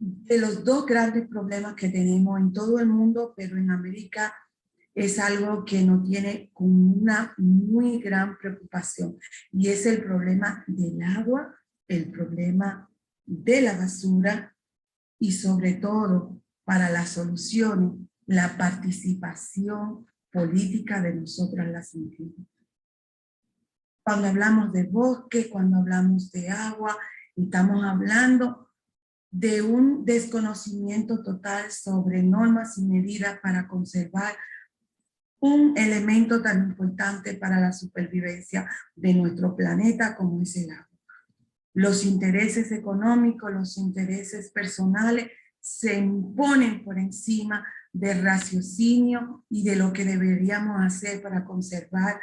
de los dos grandes problemas que tenemos en todo el mundo, pero en América es algo que nos tiene con una muy gran preocupación, y es el problema del agua, el problema de la basura y sobre todo para las soluciones, la participación política de nosotras las mujeres. Cuando hablamos de bosque, cuando hablamos de agua, estamos hablando de un desconocimiento total sobre normas y medidas para conservar un elemento tan importante para la supervivencia de nuestro planeta como es el agua. Los intereses económicos, los intereses personales se imponen por encima del raciocinio y de lo que deberíamos hacer para conservar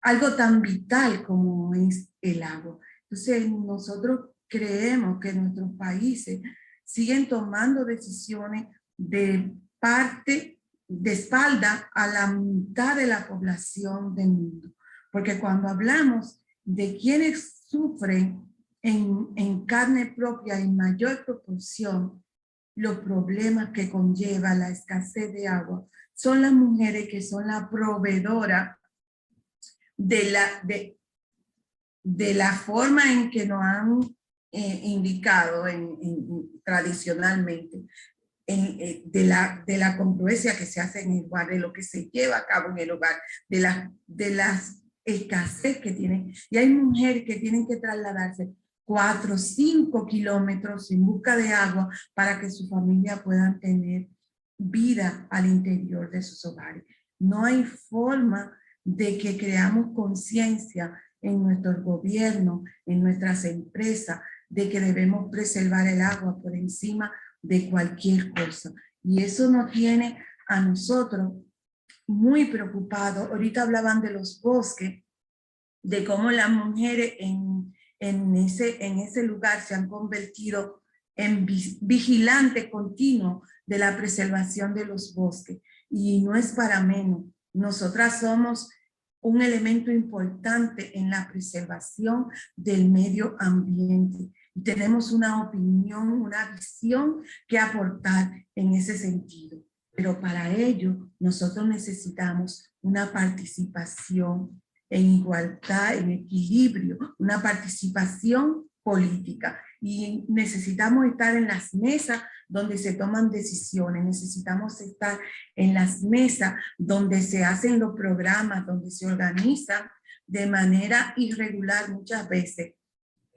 algo tan vital como es el agua. Entonces nosotros creemos que nuestros países siguen tomando decisiones de espalda a la mitad de la población del mundo. Porque cuando hablamos de quienes sufren en carne propia en mayor proporción los problemas que conlleva la escasez de agua, son las mujeres que son la proveedora de la forma en que nos han indicado tradicionalmente, de la congruencia que se hace en el hogar, de lo que se lleva a cabo en el hogar, de las escasez que tienen. Y hay mujeres que tienen que trasladarse 4 o 5 kilómetros en busca de agua para que su familia puedan tener vida al interior de sus hogares. No hay forma de que creamos conciencia en nuestros gobiernos, en nuestras empresas, de que debemos preservar el agua por encima de cualquier cosa. Y eso nos tiene a nosotros muy preocupados. Ahorita hablaban de los bosques, de cómo las mujeres en ese lugar se han convertido en vigilantes continuos de la preservación de los bosques. Y no es para menos. Nosotras somos un elemento importante en la preservación del medio ambiente. Tenemos una opinión, una visión que aportar en ese sentido. Pero para ello nosotros necesitamos una participación en igualdad, en equilibrio, una participación política. Y necesitamos estar en las mesas donde se toman decisiones, necesitamos estar en las mesas donde se hacen los programas, donde se organizan de manera irregular muchas veces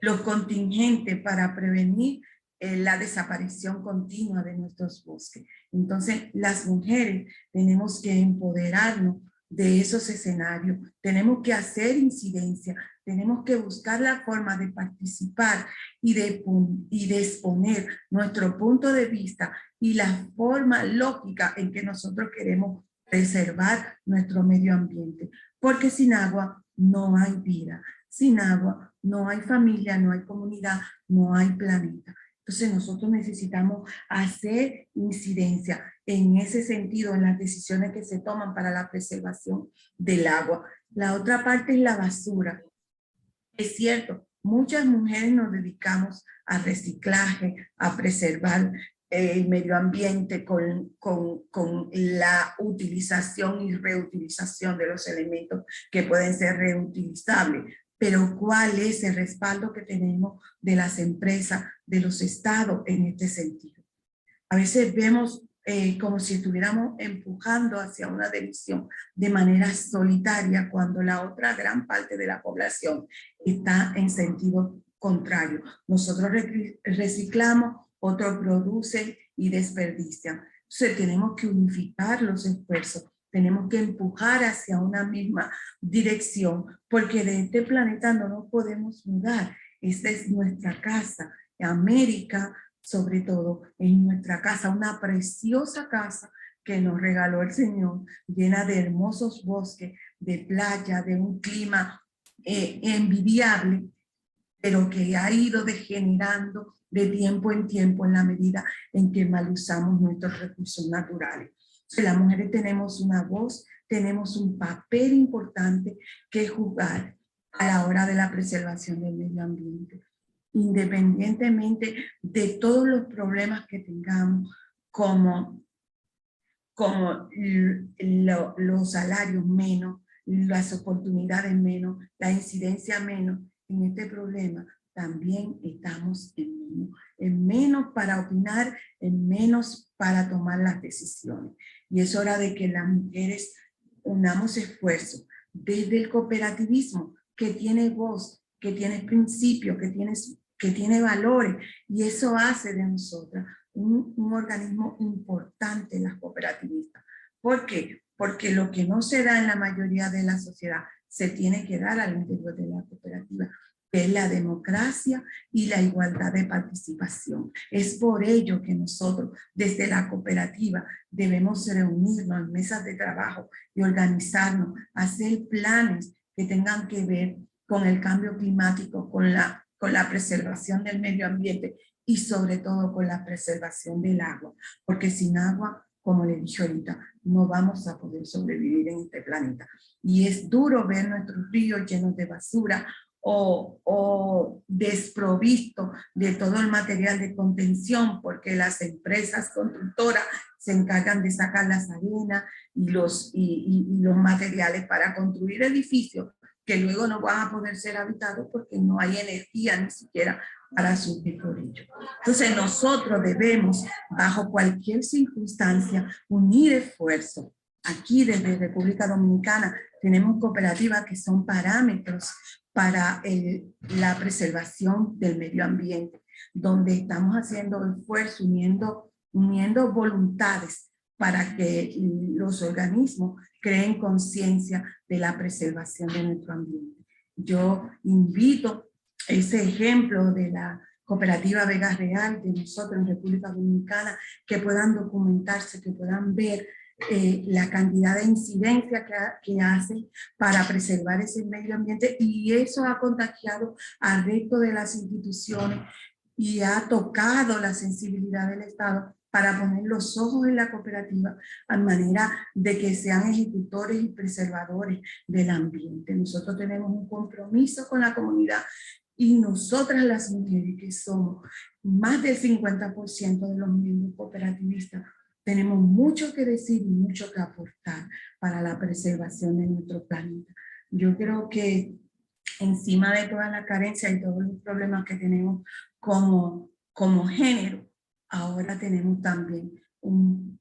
los contingentes para prevenir la desaparición continua de nuestros bosques. Entonces, las mujeres tenemos que empoderarnos de esos escenarios, tenemos que hacer incidencia, tenemos que buscar la forma de participar y de exponer nuestro punto de vista y la forma lógica en que nosotros queremos preservar nuestro medio ambiente. Porque sin agua no hay vida, sin agua no hay familia, no hay comunidad, no hay planeta. Entonces nosotros necesitamos hacer incidencia en ese sentido, en las decisiones que se toman para la preservación del agua. La otra parte es la basura. Es cierto, muchas mujeres nos dedicamos a reciclaje, a preservar el medio ambiente con la utilización y reutilización de los elementos que pueden ser reutilizables. Pero ¿cuál es el respaldo que tenemos de las empresas, de los estados en este sentido? A veces vemos como si estuviéramos empujando hacia una división de manera solitaria cuando la otra gran parte de la población está en sentido contrario. Nosotros reciclamos, otros producen y desperdician. Entonces tenemos que unificar los esfuerzos, tenemos que empujar hacia una misma dirección, porque de este planeta no nos podemos mudar. Esta es nuestra casa. América, sobre todo, en nuestra casa, una preciosa casa que nos regaló el Señor, llena de hermosos bosques, de playa, de un clima envidiable, pero que ha ido degenerando de tiempo en tiempo en la medida en que mal usamos nuestros recursos naturales. Las mujeres tenemos una voz, tenemos un papel importante que jugar a la hora de la preservación del medio ambiente. Independientemente de todos los problemas que tengamos, como los salarios menos, las oportunidades menos, la incidencia menos, en este problema también estamos en menos para opinar, en menos para tomar las decisiones. Y es hora de que las mujeres unamos esfuerzos desde el cooperativismo, que tiene voz, que tiene principios, que tiene valores, y eso hace de nosotras un organismo importante en las cooperativistas. ¿Por qué? Porque lo que no se da en la mayoría de la sociedad se tiene que dar al interior de la cooperativa, que es la democracia y la igualdad de participación. Es por ello que nosotros, desde la cooperativa, debemos reunirnos en mesas de trabajo y organizarnos, hacer planes que tengan que ver con el cambio climático, con la preservación del medio ambiente y sobre todo con la preservación del agua, porque sin agua, como le dije ahorita, no vamos a poder sobrevivir en este planeta. Y es duro ver nuestros ríos llenos de basura o desprovisto de todo el material de contención, porque las empresas constructoras se encargan de sacar las arenas y los materiales para construir edificios que luego no van a poder ser habitados porque no hay energía ni siquiera para subir por ello. Entonces nosotros debemos, bajo cualquier circunstancia, unir esfuerzos. Aquí desde República Dominicana tenemos cooperativas que son parámetros para la preservación del medio ambiente, donde estamos haciendo esfuerzo, uniendo voluntades para que los organismos creen conciencia de la preservación de nuestro ambiente. Yo invito ese ejemplo de la cooperativa Vega Real de nosotros en República Dominicana, que puedan documentarse, que puedan ver la cantidad de incidencia que hacen para preservar ese medio ambiente, y eso ha contagiado al resto de las instituciones y ha tocado la sensibilidad del Estado para poner los ojos en la cooperativa a manera de que sean ejecutores y preservadores del ambiente. Nosotros tenemos un compromiso con la comunidad y nosotras las mujeres, que somos más del 50% de los miembros cooperativistas, tenemos mucho que decir y mucho que aportar para la preservación de nuestro planeta. Yo creo que encima de toda la carencia y todos los problemas que tenemos como género, ahora tenemos también un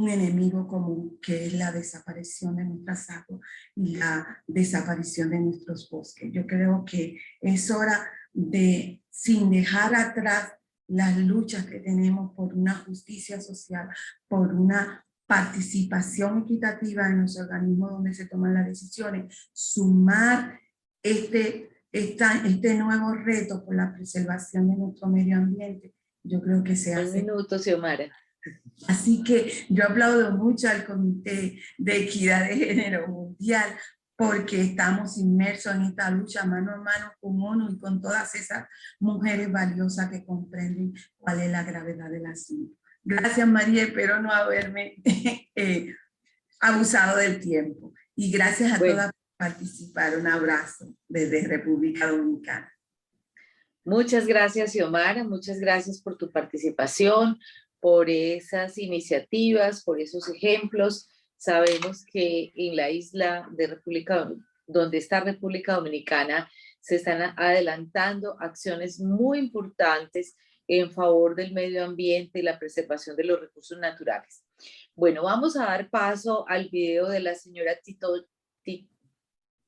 enemigo común, que es la desaparición de nuestras aguas y la desaparición de nuestros bosques. Yo creo que es hora de, sin dejar atrás las luchas que tenemos por una justicia social, por una participación equitativa en los organismos donde se toman las decisiones, sumar este nuevo reto por la preservación de nuestro medio ambiente. Yo creo que se hace. Un minuto, Xiomara. Así que yo aplaudo mucho al Comité de Equidad de Género Mundial, porque estamos inmersos en esta lucha mano a mano con ONU y con todas esas mujeres valiosas que comprenden cuál es la gravedad del asunto. Gracias, María, espero no haberme abusado del tiempo. Y gracias a todas por participar. Un abrazo desde República Dominicana. Muchas gracias, Xiomara. Muchas gracias por tu participación, por esas iniciativas, por esos ejemplos. Sabemos que en la isla de donde está República Dominicana, se están adelantando acciones muy importantes en favor del medio ambiente y la preservación de los recursos naturales. Bueno, vamos a dar paso al video de la señora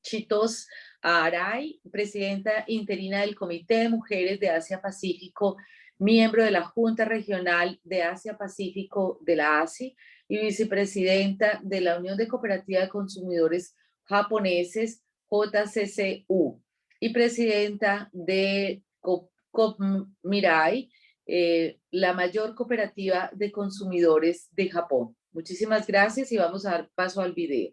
Chitos Aray, presidenta interina del Comité de Mujeres de Asia-Pacífico, miembro de la Junta Regional de Asia-Pacífico de la ASI y vicepresidenta de la Unión de Cooperativas de Consumidores Japoneses, JCCU, y presidenta de COPMIRAI, la mayor cooperativa de consumidores de Japón. Muchísimas gracias y vamos a dar paso al video.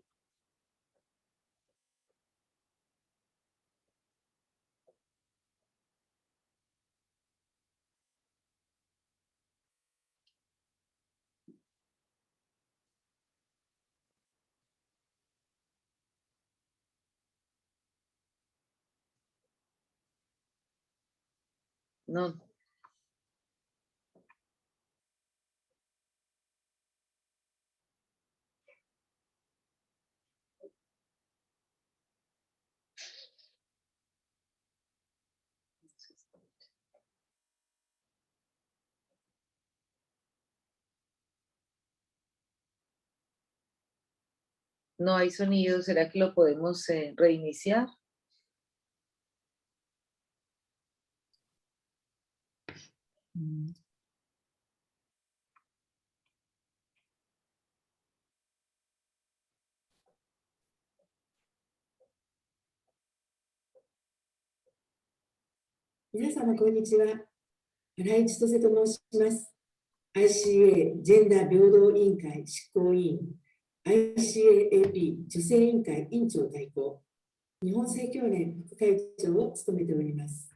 No. No hay sonido, ¿será que lo podemos reiniciar?皆様、こんにちは。新井千歳と申します。ICA ジェンダー平等委員会執行委員、ICAAP 女性委員会委員長代行、日本正教連副会長を務めております。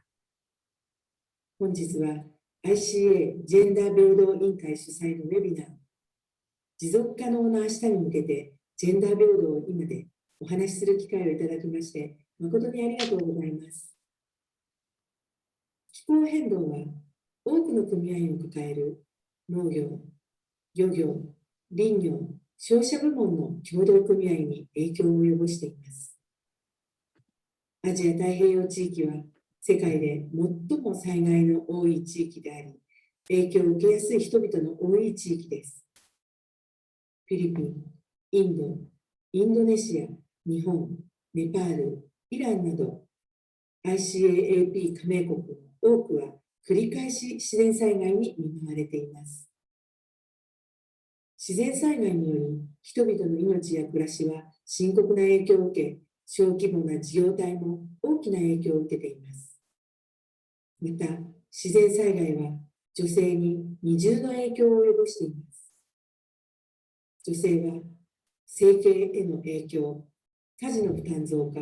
本日は ICA ジェンダー平等委員会主催のウェビナー、持続可能な明日に向けてジェンダー平等を今でお話しする機会をいただきまして、誠にありがとうございます。気候変動は多くの組合を抱える農業、漁業、林業、商社部門の協同組合に影響を及ぼしています。アジア太平洋地域は世界で最も災害の多い地域であり、影響を受けやすい人々の多い地域です。フィリピン、インド、インドネシア、日本、ネパール、イランなど ICAAP 加盟国の多くは繰り返し自然災害に見舞われています。自然災害により人々の命や暮らしは深刻な影響を受け、小規模な事業体も大きな影響を受けています。また、自然災害は女性に二重の影響を及ぼしています。女性は生計への影響、家事の負担増加、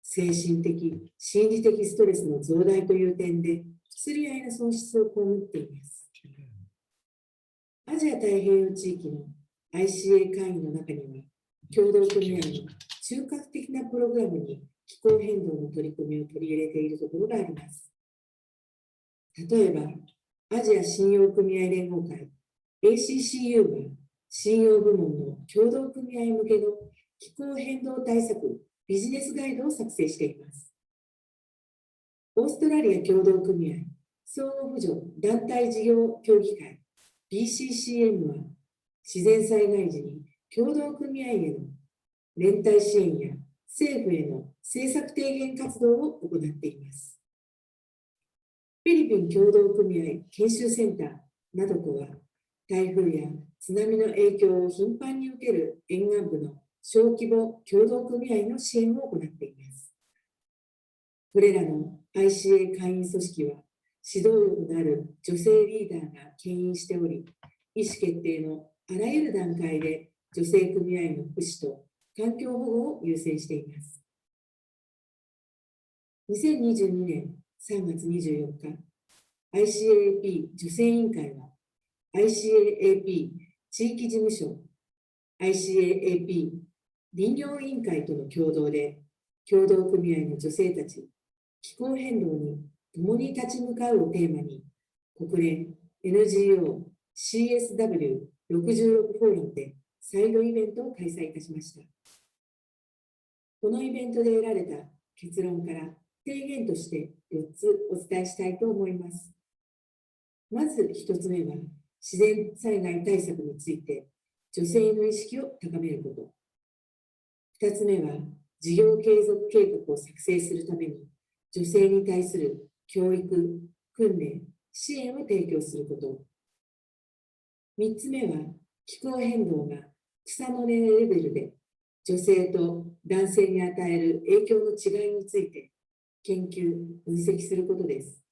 精神的、心理的ストレスの増大という点で、不釣り合いな損失を被っています。アジア太平洋地域の ICA 会議の中には、協同組合の中核的なプログラムに気候変動の取り組みを取り入れているところがあります。例えば、アジア信用組合連合会 ACCU が信用部門の協同組合向けの気候変動対策ビジネスガイドを作成しています。オーストラリア協同組合相互扶助団体事業協議会 BCCM は自然災害時に協同組合への連帯支援や政府への政策提言活動を行っています。フィリピン協同組合研修センターなどこは台風や津波の影響を頻繁に受ける沿岸部の小規模協同組合の支援を行っています。これらの ICA 会員組織は指導力のある女性リーダーが牽引しており、意思決定のあらゆる段階で女性組合の福祉と環境保護を優先しています。2022年3月24日、ICAAP 女性委員会は ICAAP 地域事務所 ICAAP 林業委員会との共同で協同組合の女性たち気候変動に共に立ち向かうをテーマに国連 NGO CSW66 フォーラムでサイドイベントを開催いたしました。このイベントで得られた結論から提言として4つお伝えしたいと思います。まず1つ目は自然災害対策について女性の意識を高めること。2つ目は事業継続計画を作成するために女性に対する教育、訓練、支援を提供すること。3つ目は気候変動が草の根レベルで女性と男性に与える影響の違いについて研究・分析することです。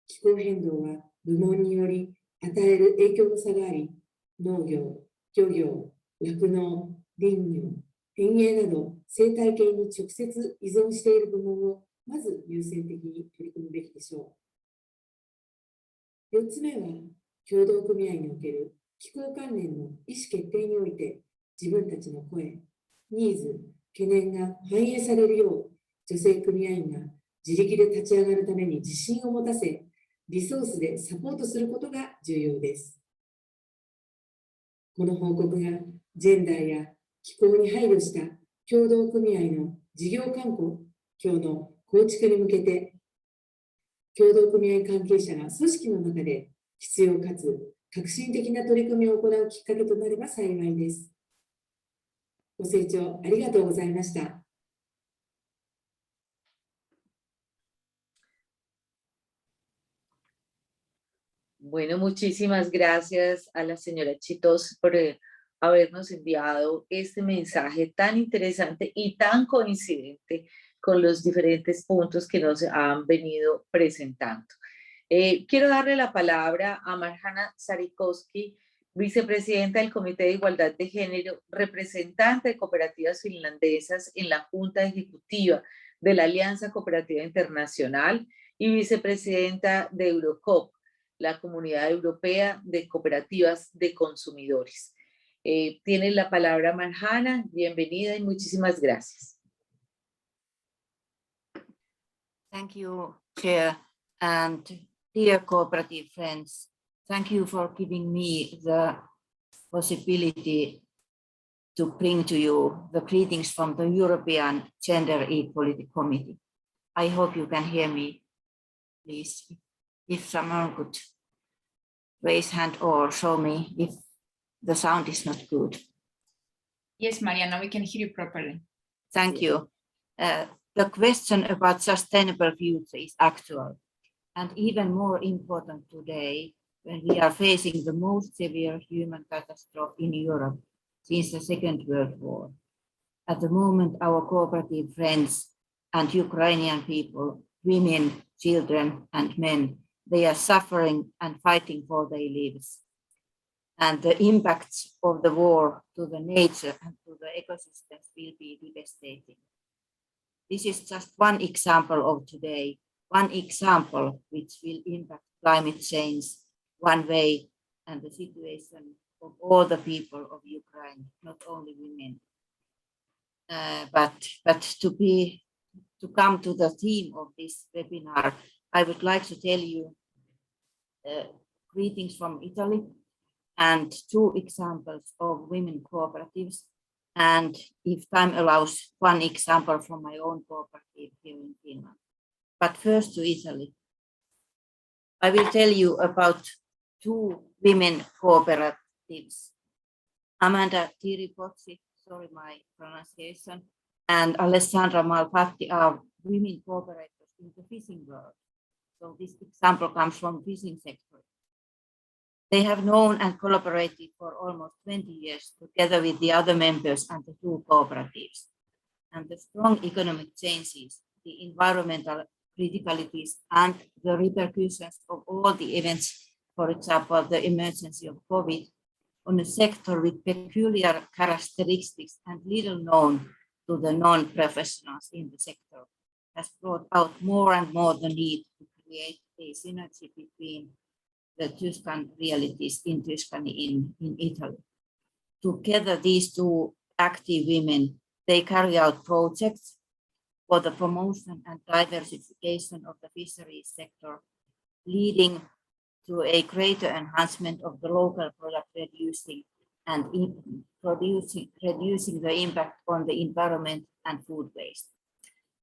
気候変動は部門により与える影響の差があり、農業、漁業、酪農、林業、園芸など生態系に直接依存している部門をまず優先的に取り組むべきでしょう。4つ目は、協同組合における気候関連の意思決定において自分たちの声、ニーズ、懸念が反映されるよう女性組合員が自力で立ち上がるために自信を持たせ、リソースでサポートすることが重要です。この報告がジェンダーや気候に配慮した協同組合の事業環境の構築に向けて、協同組合関係者が組織の中で必要かつ革新的な取り組みを行うきっかけとなれば幸いです。ご清聴ありがとうございました。Bueno, muchísimas gracias a la señora Chitos por habernos enviado este mensaje tan interesante y tan coincidente con los diferentes puntos que nos han venido presentando. Quiero darle la palabra a Marjana Sarikowski, vicepresidenta del Comité de Igualdad de Género, representante de cooperativas finlandesas en la Junta Ejecutiva de la Alianza Cooperativa Internacional y vicepresidenta de Eurocop, la Comunidad Europea de Cooperativas de Consumidores. Tiene la palabra Marjana, bienvenida y muchísimas gracias. Thank you, Chair, and dear cooperative friends. Thank you for giving me the possibility to bring to you the greetings from the European Gender Equality Committee. I hope you can hear me, please. If someone could raise hand or show me if the sound is not good. Yes, Mariana, we can hear you properly. Thank you. The question about sustainable future is actual and even more important today when we are facing the most severe human catastrophe in Europe since the Second World War. At the moment, our cooperative friends and Ukrainian people, women, children, and men, they are suffering and fighting for their lives. And the impacts of the war to the nature and to the ecosystems will be devastating. This is just one example of today, one example which will impact climate change one way and the situation of all the people of Ukraine, not only women. But to come to the theme of this webinar, I would like to tell you greetings from Italy and two examples of women cooperatives. And if time allows, one example from my own cooperative here in Finland. But first to Italy. I will tell you about two women cooperatives. Amanda Tiripozzi, sorry my pronunciation, and Alessandra Malfatti are women cooperators in the fishing world. So this example comes from fishing sector. They have known and collaborated for almost 20 years together with the other members and the two cooperatives. And the strong economic changes, the environmental criticalities, and the repercussions of all the events, for example, the emergency of COVID, on a sector with peculiar characteristics and little known to the non-professionals in the sector, has brought out more and more the need to create a synergy between the Tuscan realities in Tuscany in Italy. Together, these two active women, they carry out projects for the promotion and diversification of the fisheries sector, leading to a greater enhancement of the local product, reducing the impact on the environment and food waste.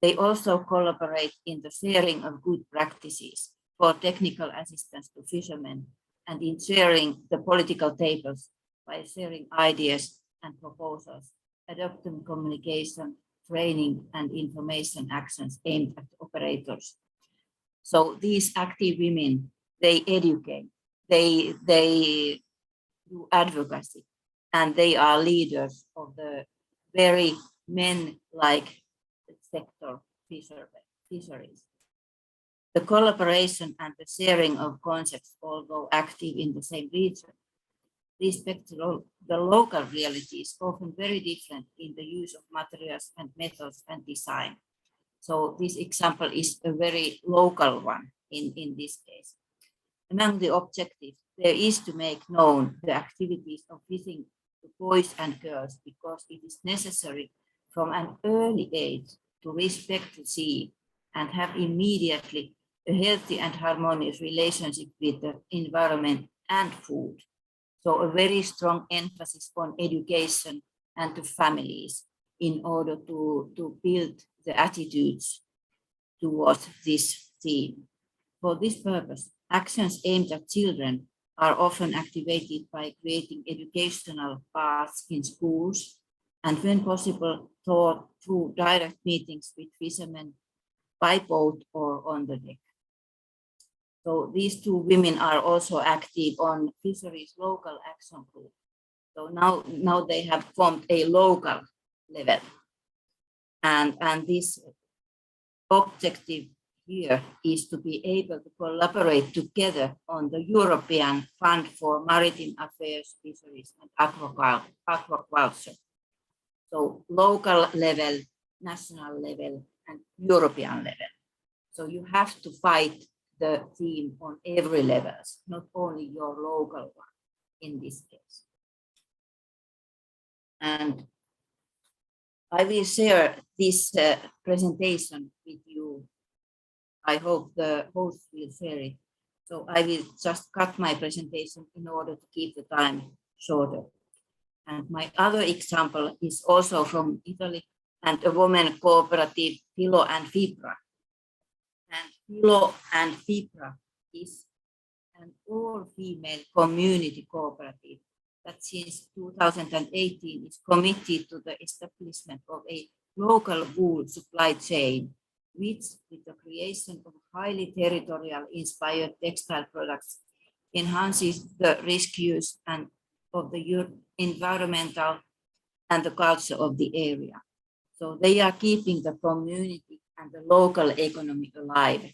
They also collaborate in the sharing of good practices for technical assistance to fishermen and in sharing the political tables by sharing ideas and proposals, adopting communication, training, and information actions aimed at operators. So these active women, they educate, they do advocacy, and they are leaders of the very men-like sector fisheries. The collaboration and the sharing of concepts, although active in the same region, respect the local realities, often very different in the use of materials and methods and design. So this example is a very local one in this case. Among the objectives, there is to make known the activities of fishing to boys and girls because it is necessary from an early age to respect the sea and have immediately a healthy and harmonious relationship with the environment and food. So a very strong emphasis on education and to families in order to build the attitudes towards this theme. For this purpose, actions aimed at children are often activated by creating educational paths in schools and when possible taught through direct meetings with fishermen by boat or on the deck. So these two women are also active on fisheries local action group. So now they have formed a local level. And this objective here is to be able to collaborate together on the European Fund for Maritime Affairs, Fisheries and Aquaculture. So local level, national level, and European level. So you have to fight the theme on every level, not only your local one in this case. And I will share this presentation with you. I hope the host will share it So I will just cut my presentation in order to keep the time shorter. And my other example is also from Italy and a women cooperative, Philo and Fibra. And Philo and Fibra is an all-female community cooperative that since 2018 is committed to the establishment of a local wool supply chain, which with the creation of highly territorial inspired textile products enhances the risk use and of the environmental and the culture of the area. So they are keeping the community and the local economy alive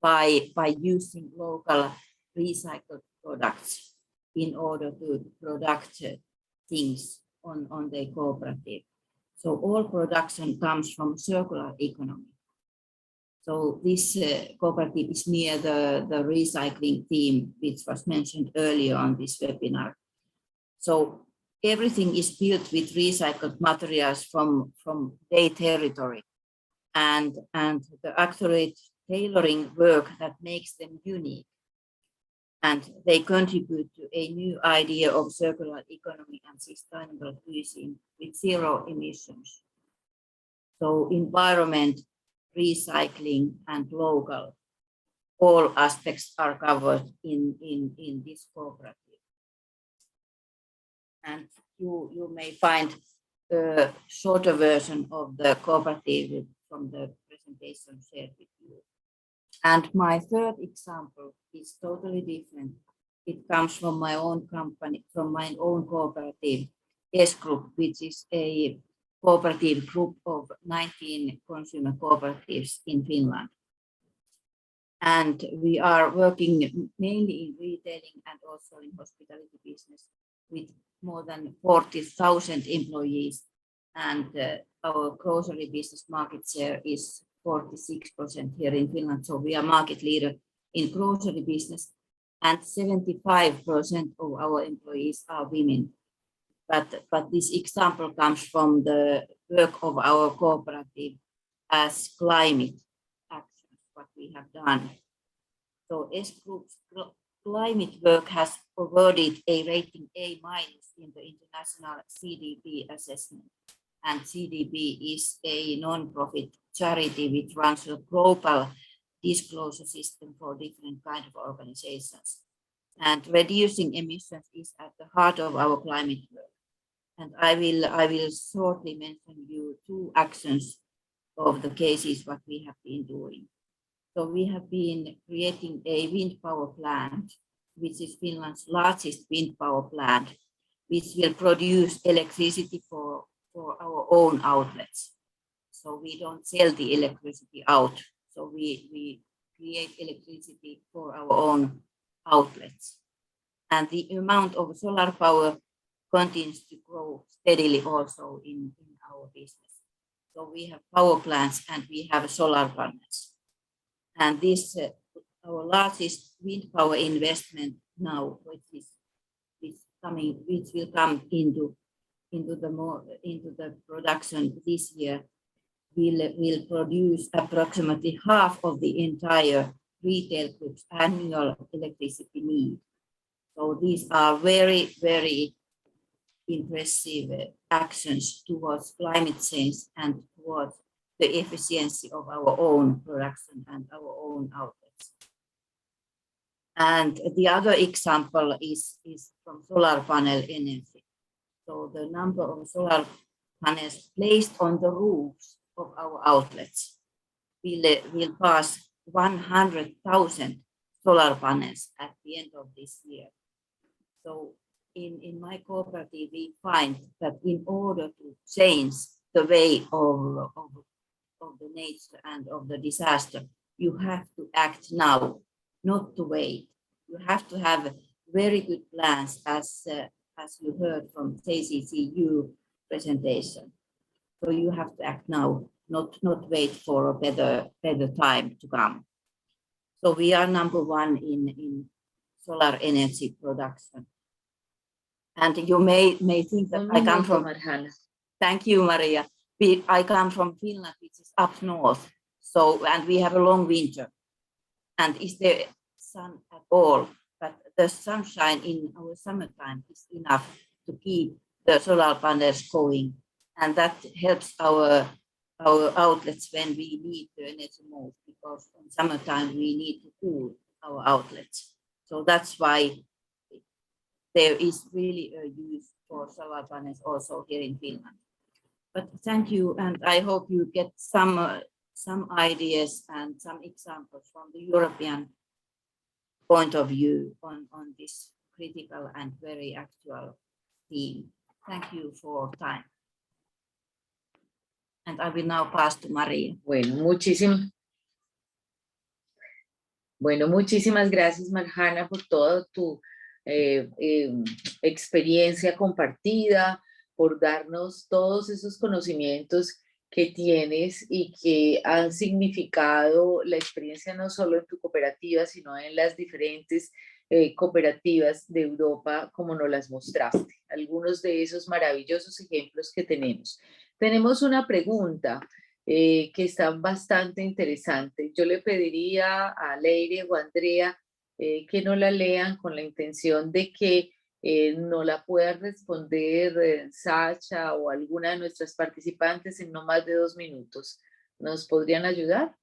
by using local recycled products in order to produce things on the cooperative. So all production comes from circular economy. So this cooperative is near the recycling theme, which was mentioned earlier on this webinar. So everything is built with recycled materials from their territory, and the accurate tailoring work that makes them unique. And they contribute to a new idea of circular economy and sustainable cuisine with zero emissions. So environment, recycling, and local, all aspects are covered in this cooperative. And you may find a shorter version of the cooperative from the presentation shared with you. And my third example is totally different. It comes from my own company, from my own cooperative, S Group, which is a cooperative group of 19 consumer cooperatives in Finland. And we are working mainly in retailing and also in hospitality business with more than 40,000 employees. And our grocery business market share is 46% here in Finland. So we are market leader in grocery business, and 75% of our employees are women. But this example comes from the work of our cooperative as climate actions, what we have done. So S Group's climate work has awarded a rating A- in the international CDP assessment. And CDP is a non-profit charity which runs a global disclosure system for different kinds of organizations. And reducing emissions is at the heart of our climate work. And I will shortly mention you two actions of the cases what we have been doing. So we have been creating a wind power plant, which is Finland's largest wind power plant, which will produce electricity for our own outlets. So we don't sell the electricity out. So we create electricity for our own outlets. And the amount of solar power continues to grow steadily also in our business. So we have power plants and we have solar panels. And this our largest wind power investment now, which will come into the production this year, will produce approximately half of the entire retail group's annual electricity need. So these are very, very impressive actions towards climate change and towards the efficiency of our own production and our own outlets. And the other example is from solar panel energy. So the number of solar panels placed on the roofs of our outlets will pass 100,000 solar panels at the end of this year. So in my cooperative, we find that in order to change the way of the nature and of the disaster, you have to act now, not to wait. You have to have very good plans, as you heard from JCCU presentation. So you have to act now, not wait for a better time to come. So we are number one in solar energy production. And you may think that I come from. Thank you, Maria. I come from Finland, which is up north. So, and we have a long winter. And is there sun at all, but the sunshine in our summertime is enough to keep the solar panels going, and that helps our outlets when we need the energy most, because in summertime we need to cool our outlets. So that's why there is really a use for solar panels also here in Finland. But thank you, and I hope you get some ideas and some examples from the European point of view on this critical and very actual theme. Thank you for time. And I will now pass to Maria. Bueno, muchísimas gracias, Marjana, por toda tu experiencia compartida, por darnos todos esos conocimientos que tienes y que han significado la experiencia no solo en tu cooperativa, sino en las diferentes cooperativas de Europa, como nos las mostraste. Algunos de esos maravillosos ejemplos que tenemos. Tenemos una pregunta que está bastante interesante. Yo le pediría a Leire o a Andrea que no la lean con la intención de que no la pueda responder Sacha o alguna de nuestras participantes en no más de 2 minutos. ¿Nos podrían ayudar?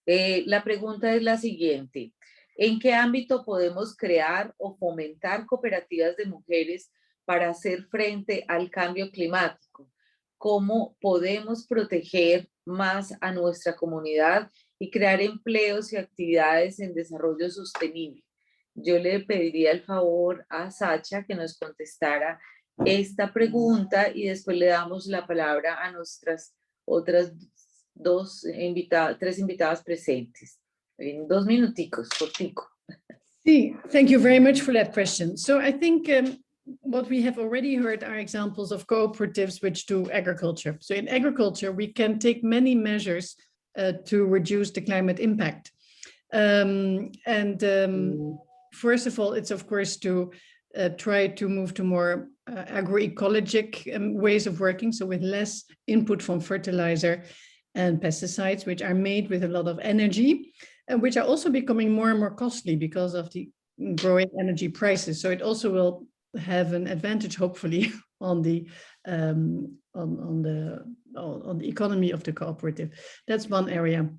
La pregunta es la siguiente. ¿En qué ámbito podemos crear o fomentar cooperativas de mujeres para hacer frente al cambio climático? ¿Cómo podemos proteger más a nuestra comunidad y crear empleos y actividades en desarrollo sostenible? Yo le pediría el favor a Sacha que nos contestara esta pregunta y después le damos la palabra a nuestras otras 3 invitadas presentes. En 2 minuticos, cortico. Sí, thank you very much for that question. So I think what we have already heard are examples of cooperatives which do agriculture. So in agriculture, we can take many measures to reduce the climate impact. First of all, it's of course to try to move to more agroecologic ways of working, so with less input from fertilizer and pesticides, which are made with a lot of energy, and which are also becoming more and more costly because of the growing energy prices. So it also will have an advantage, hopefully, on the economy of the cooperative. That's one area.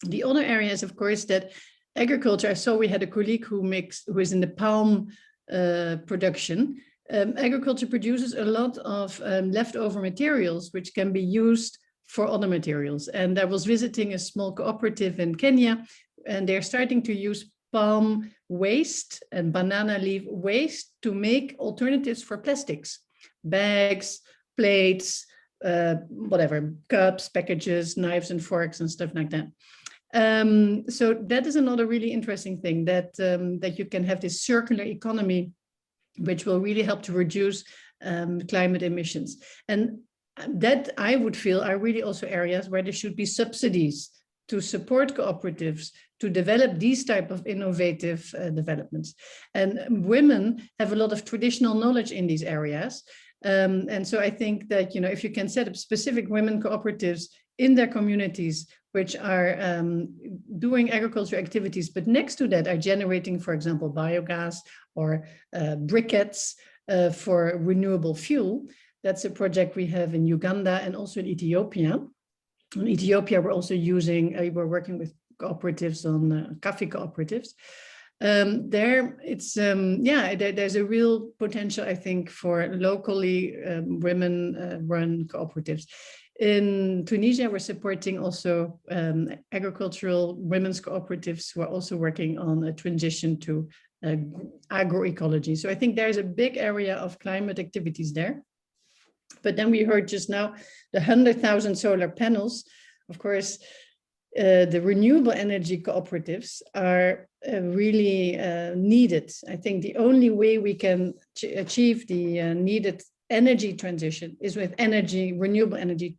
The other area is, of course, that agriculture. I saw we had a colleague who is in the palm production. Agriculture produces a lot of leftover materials which can be used for other materials. And I was visiting a small cooperative in Kenya, and they're starting to use palm waste and banana leaf waste to make alternatives for plastics, bags, plates, whatever, cups, packages, knives and forks and stuff like that. So that is another really interesting thing, that that you can have this circular economy, which will really help to reduce climate emissions. And that I would feel are really also areas where there should be subsidies to support cooperatives to develop these type of innovative developments. And women have a lot of traditional knowledge in these areas. And so I think that, you know, if you can set up specific women cooperatives in their communities, which are doing agriculture activities, but next to that are generating, for example, biogas or briquettes for renewable fuel. That's a project we have in Uganda and also in Ethiopia. In Ethiopia, we're also we're working with cooperatives on coffee cooperatives. There, it's there's a real potential, I think, for locally women-run cooperatives. In Tunisia, we're supporting also agricultural women's cooperatives who are also working on a transition to agroecology. So I think there's a big area of climate activities there. But then we heard just now the 100,000 solar panels. Of course, the renewable energy cooperatives are really needed. I think the only way we can achieve the needed energy transition is with renewable energy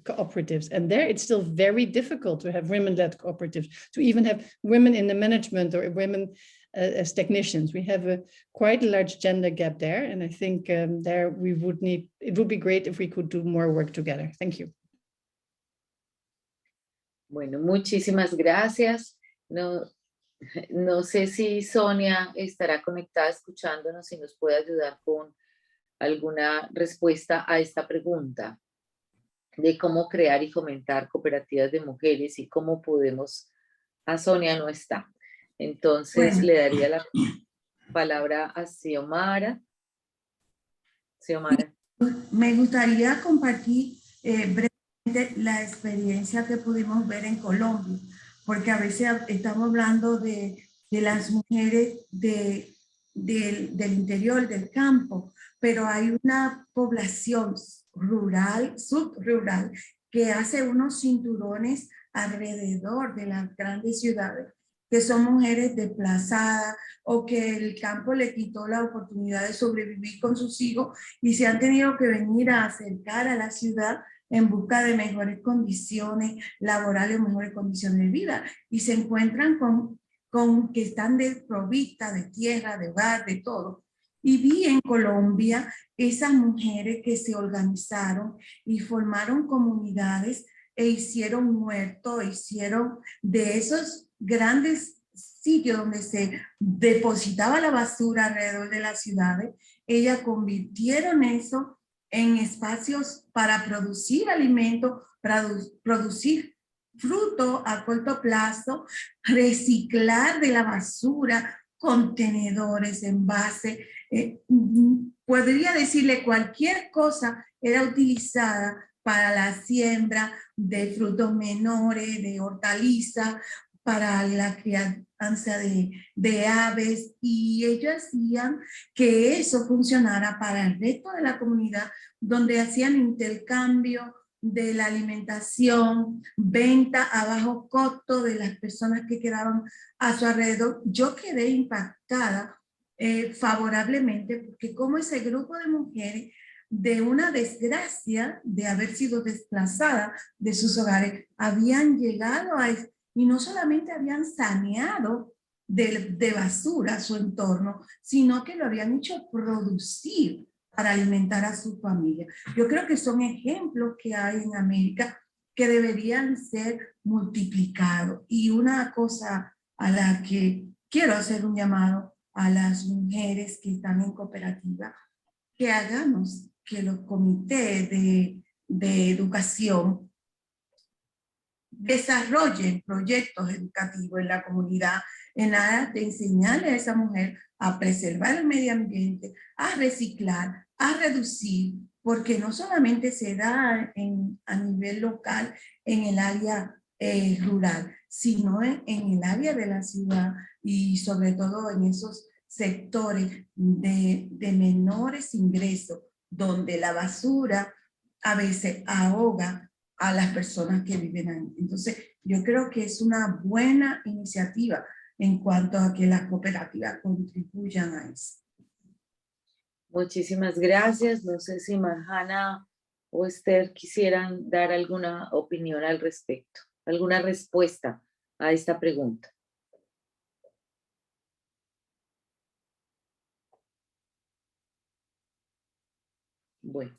cooperatives. And there it's still very difficult to have women-led cooperatives, to even have women in the management or women as technicians. We have a quite a large gender gap there. And I think there we would need, it would be great if we could do more work together. Thank you. Bueno, muchísimas gracias. No sé si Sonia estará conectada escuchándonos y nos puede ayudar con alguna respuesta a esta pregunta de cómo crear y fomentar cooperativas de mujeres y cómo podemos. Sonia no está. Entonces Bueno. le daría la palabra a Xiomara. Xiomara. Me gustaría compartir brevemente la experiencia que pudimos ver en Colombia, porque a veces estamos hablando de las mujeres del interior, del campo, pero hay una población rural, subrural, que hace unos cinturones alrededor de las grandes ciudades, que son mujeres desplazadas o que el campo le quitó la oportunidad de sobrevivir con sus hijos y se han tenido que venir a acercar a la ciudad en busca de mejores condiciones laborales, mejores condiciones de vida, y se encuentran con que están desprovistas de tierra, de hogar, de todo. Y vi en Colombia esas mujeres que se organizaron y formaron comunidades e hicieron huertos, hicieron de esos grandes sitios donde se depositaba la basura alrededor de las ciudades, ellas convirtieron eso en espacios para producir alimentos, para producir fruto a corto plazo, reciclar de la basura, contenedores, envases, podría decirle cualquier cosa era utilizada para la siembra de frutos menores, de hortalizas, para la crianza de aves, y ellos hacían que eso funcionara para el resto de la comunidad, donde hacían intercambio de la alimentación, venta a bajo costo de las personas que quedaban a su alrededor. Yo quedé impactada favorablemente, porque como ese grupo de mujeres, de una desgracia de haber sido desplazadas de sus hogares, habían llegado a y no solamente habían saneado de basura su entorno, sino que lo habían hecho producir para alimentar a su familia. Yo creo que son ejemplos que hay en América que deberían ser multiplicados. Y una cosa a la que quiero hacer un llamado a las mujeres que están en cooperativa, que hagamos que los comités de educación desarrollen proyectos educativos en la comunidad en aras de enseñarle a esa mujer a preservar el medio ambiente, a reciclar, a reducir, porque no solamente se da a nivel local en el área rural, sino en el área de la ciudad y sobre todo en esos sectores de menores ingresos, donde la basura a veces ahoga a las personas que viven ahí. Entonces, yo creo que es una buena iniciativa en cuanto a que las cooperativas contribuyan a eso. Muchísimas gracias. No sé si Marjana o Esther quisieran dar alguna opinión al respecto, alguna respuesta a esta pregunta. Bueno.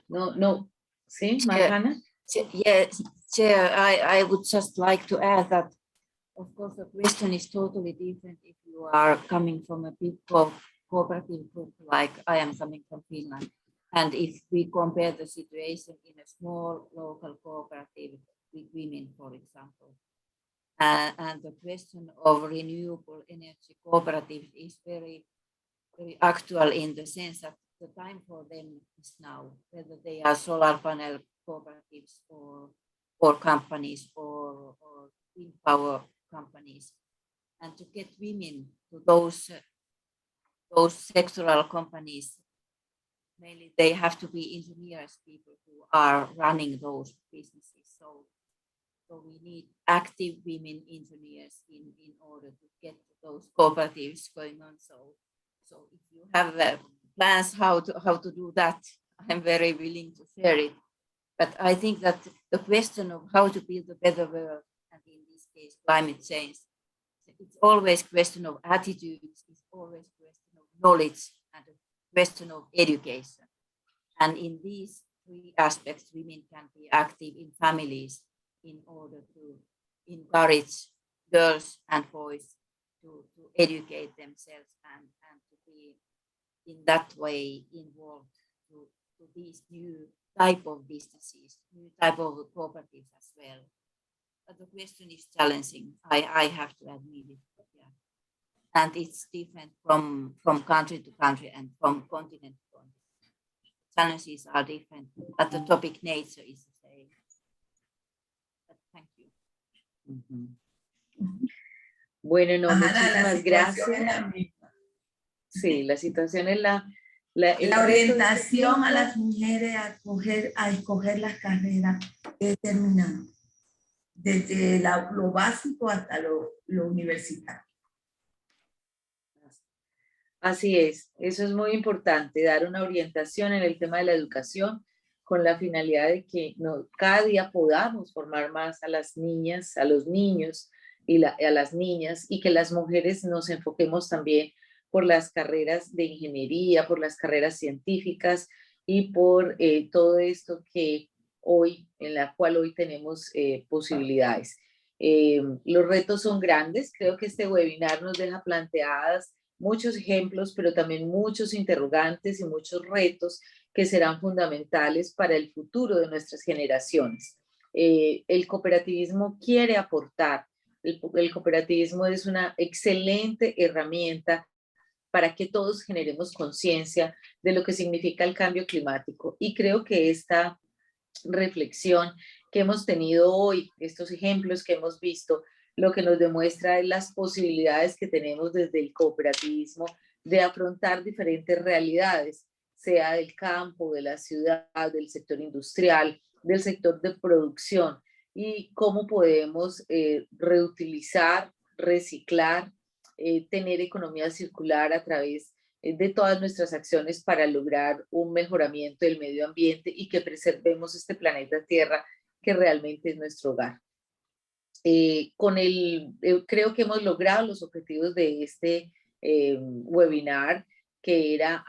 No. ¿Sí, Marjana? Yes, Chair, I would just like to add that, of course, the question is totally different if you are coming from a big cooperative group like I am coming from Finland. And if we compare the situation in a small local cooperative with women, for example. And the question of renewable energy cooperatives is very, very actual in the sense that the time for them is now, whether they are solar panel cooperatives or companies or wind power companies. And to get women to those sectoral companies, mainly they have to be engineers, people who are running those businesses. So we need active women engineers in order to get those cooperatives going on. So if you have plans how to do that, I'm very willing to share it. But I think that the question of how to build a better world, and in this case, climate change, it's always question of attitudes, it's always question of knowledge, and a question of education. And in these three aspects, women can be active in families in order to encourage girls and boys to educate themselves and to be in that way involved to these new type of businesses, new type of cooperatives as well. But the question is challenging, I have to admit it. Yeah. And it's different from country to country and from continent to continent. Challenges are different, but the topic nature is the same. But thank you. Bueno, no, Ajá, la muchísimas situación es gracias. la misma. Sí, la situación es el La reto de este orientación a tiempo. las mujeres a escoger las carreras es determinante, desde lo básico hasta lo universitario. Así es, eso es muy importante, dar una orientación en el tema de la educación con la finalidad de que cada día podamos formar más a las niñas, a los niños y a las niñas, y que las mujeres nos enfoquemos también por las carreras de ingeniería, por las carreras científicas y por todo esto que en la cual hoy tenemos posibilidades. Los retos son grandes, creo que este webinar nos deja planteadas muchos ejemplos, pero también muchos interrogantes y muchos retos que serán fundamentales para el futuro de nuestras generaciones. El cooperativismo quiere aportar, el cooperativismo es una excelente herramienta para que todos generemos conciencia de lo que significa el cambio climático. Y creo que esta reflexión que hemos tenido hoy, estos ejemplos que hemos visto, lo que nos demuestra es las posibilidades que tenemos desde el cooperativismo de afrontar diferentes realidades, sea del campo, de la ciudad, del sector industrial, del sector de producción, y cómo podemos reutilizar, reciclar, tener economía circular a través de todas nuestras acciones para lograr un mejoramiento del medio ambiente y que preservemos este planeta Tierra que realmente es nuestro hogar. Creo que hemos logrado los objetivos de este webinar, que era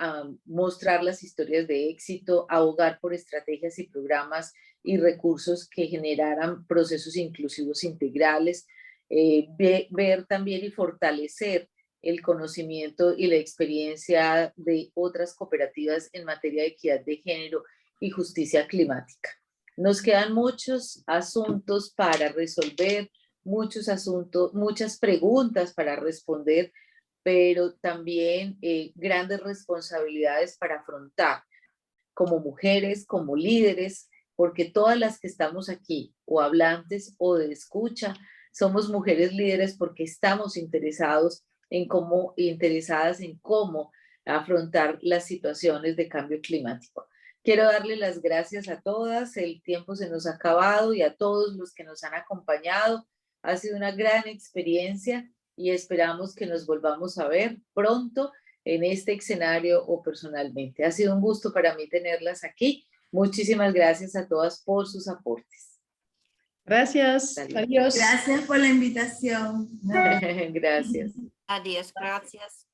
mostrar las historias de éxito, abogar por estrategias y programas y recursos que generaran procesos inclusivos integrales, ver también y fortalecer el conocimiento y la experiencia de otras cooperativas en materia de equidad de género y justicia climática. Nos quedan muchos asuntos para resolver, muchas preguntas para responder, pero también grandes responsabilidades para afrontar como mujeres, como líderes, porque todas las que estamos aquí, o hablantes o de escucha, somos mujeres líderes porque estamos interesadas en cómo afrontar las situaciones de cambio climático. Quiero darle las gracias a todas, el tiempo se nos ha acabado, y a todos los que nos han acompañado. Ha sido una gran experiencia y esperamos que nos volvamos a ver pronto en este escenario o personalmente. Ha sido un gusto para mí tenerlas aquí. Muchísimas gracias a todas por sus aportes. Gracias. Adiós. Gracias por la invitación. Gracias. Adiós, gracias.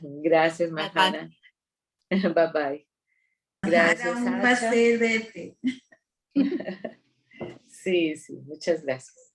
Gracias, Mahana. Bye bye. Gracias, Era un Sacha. placer verte. Sí, muchas gracias.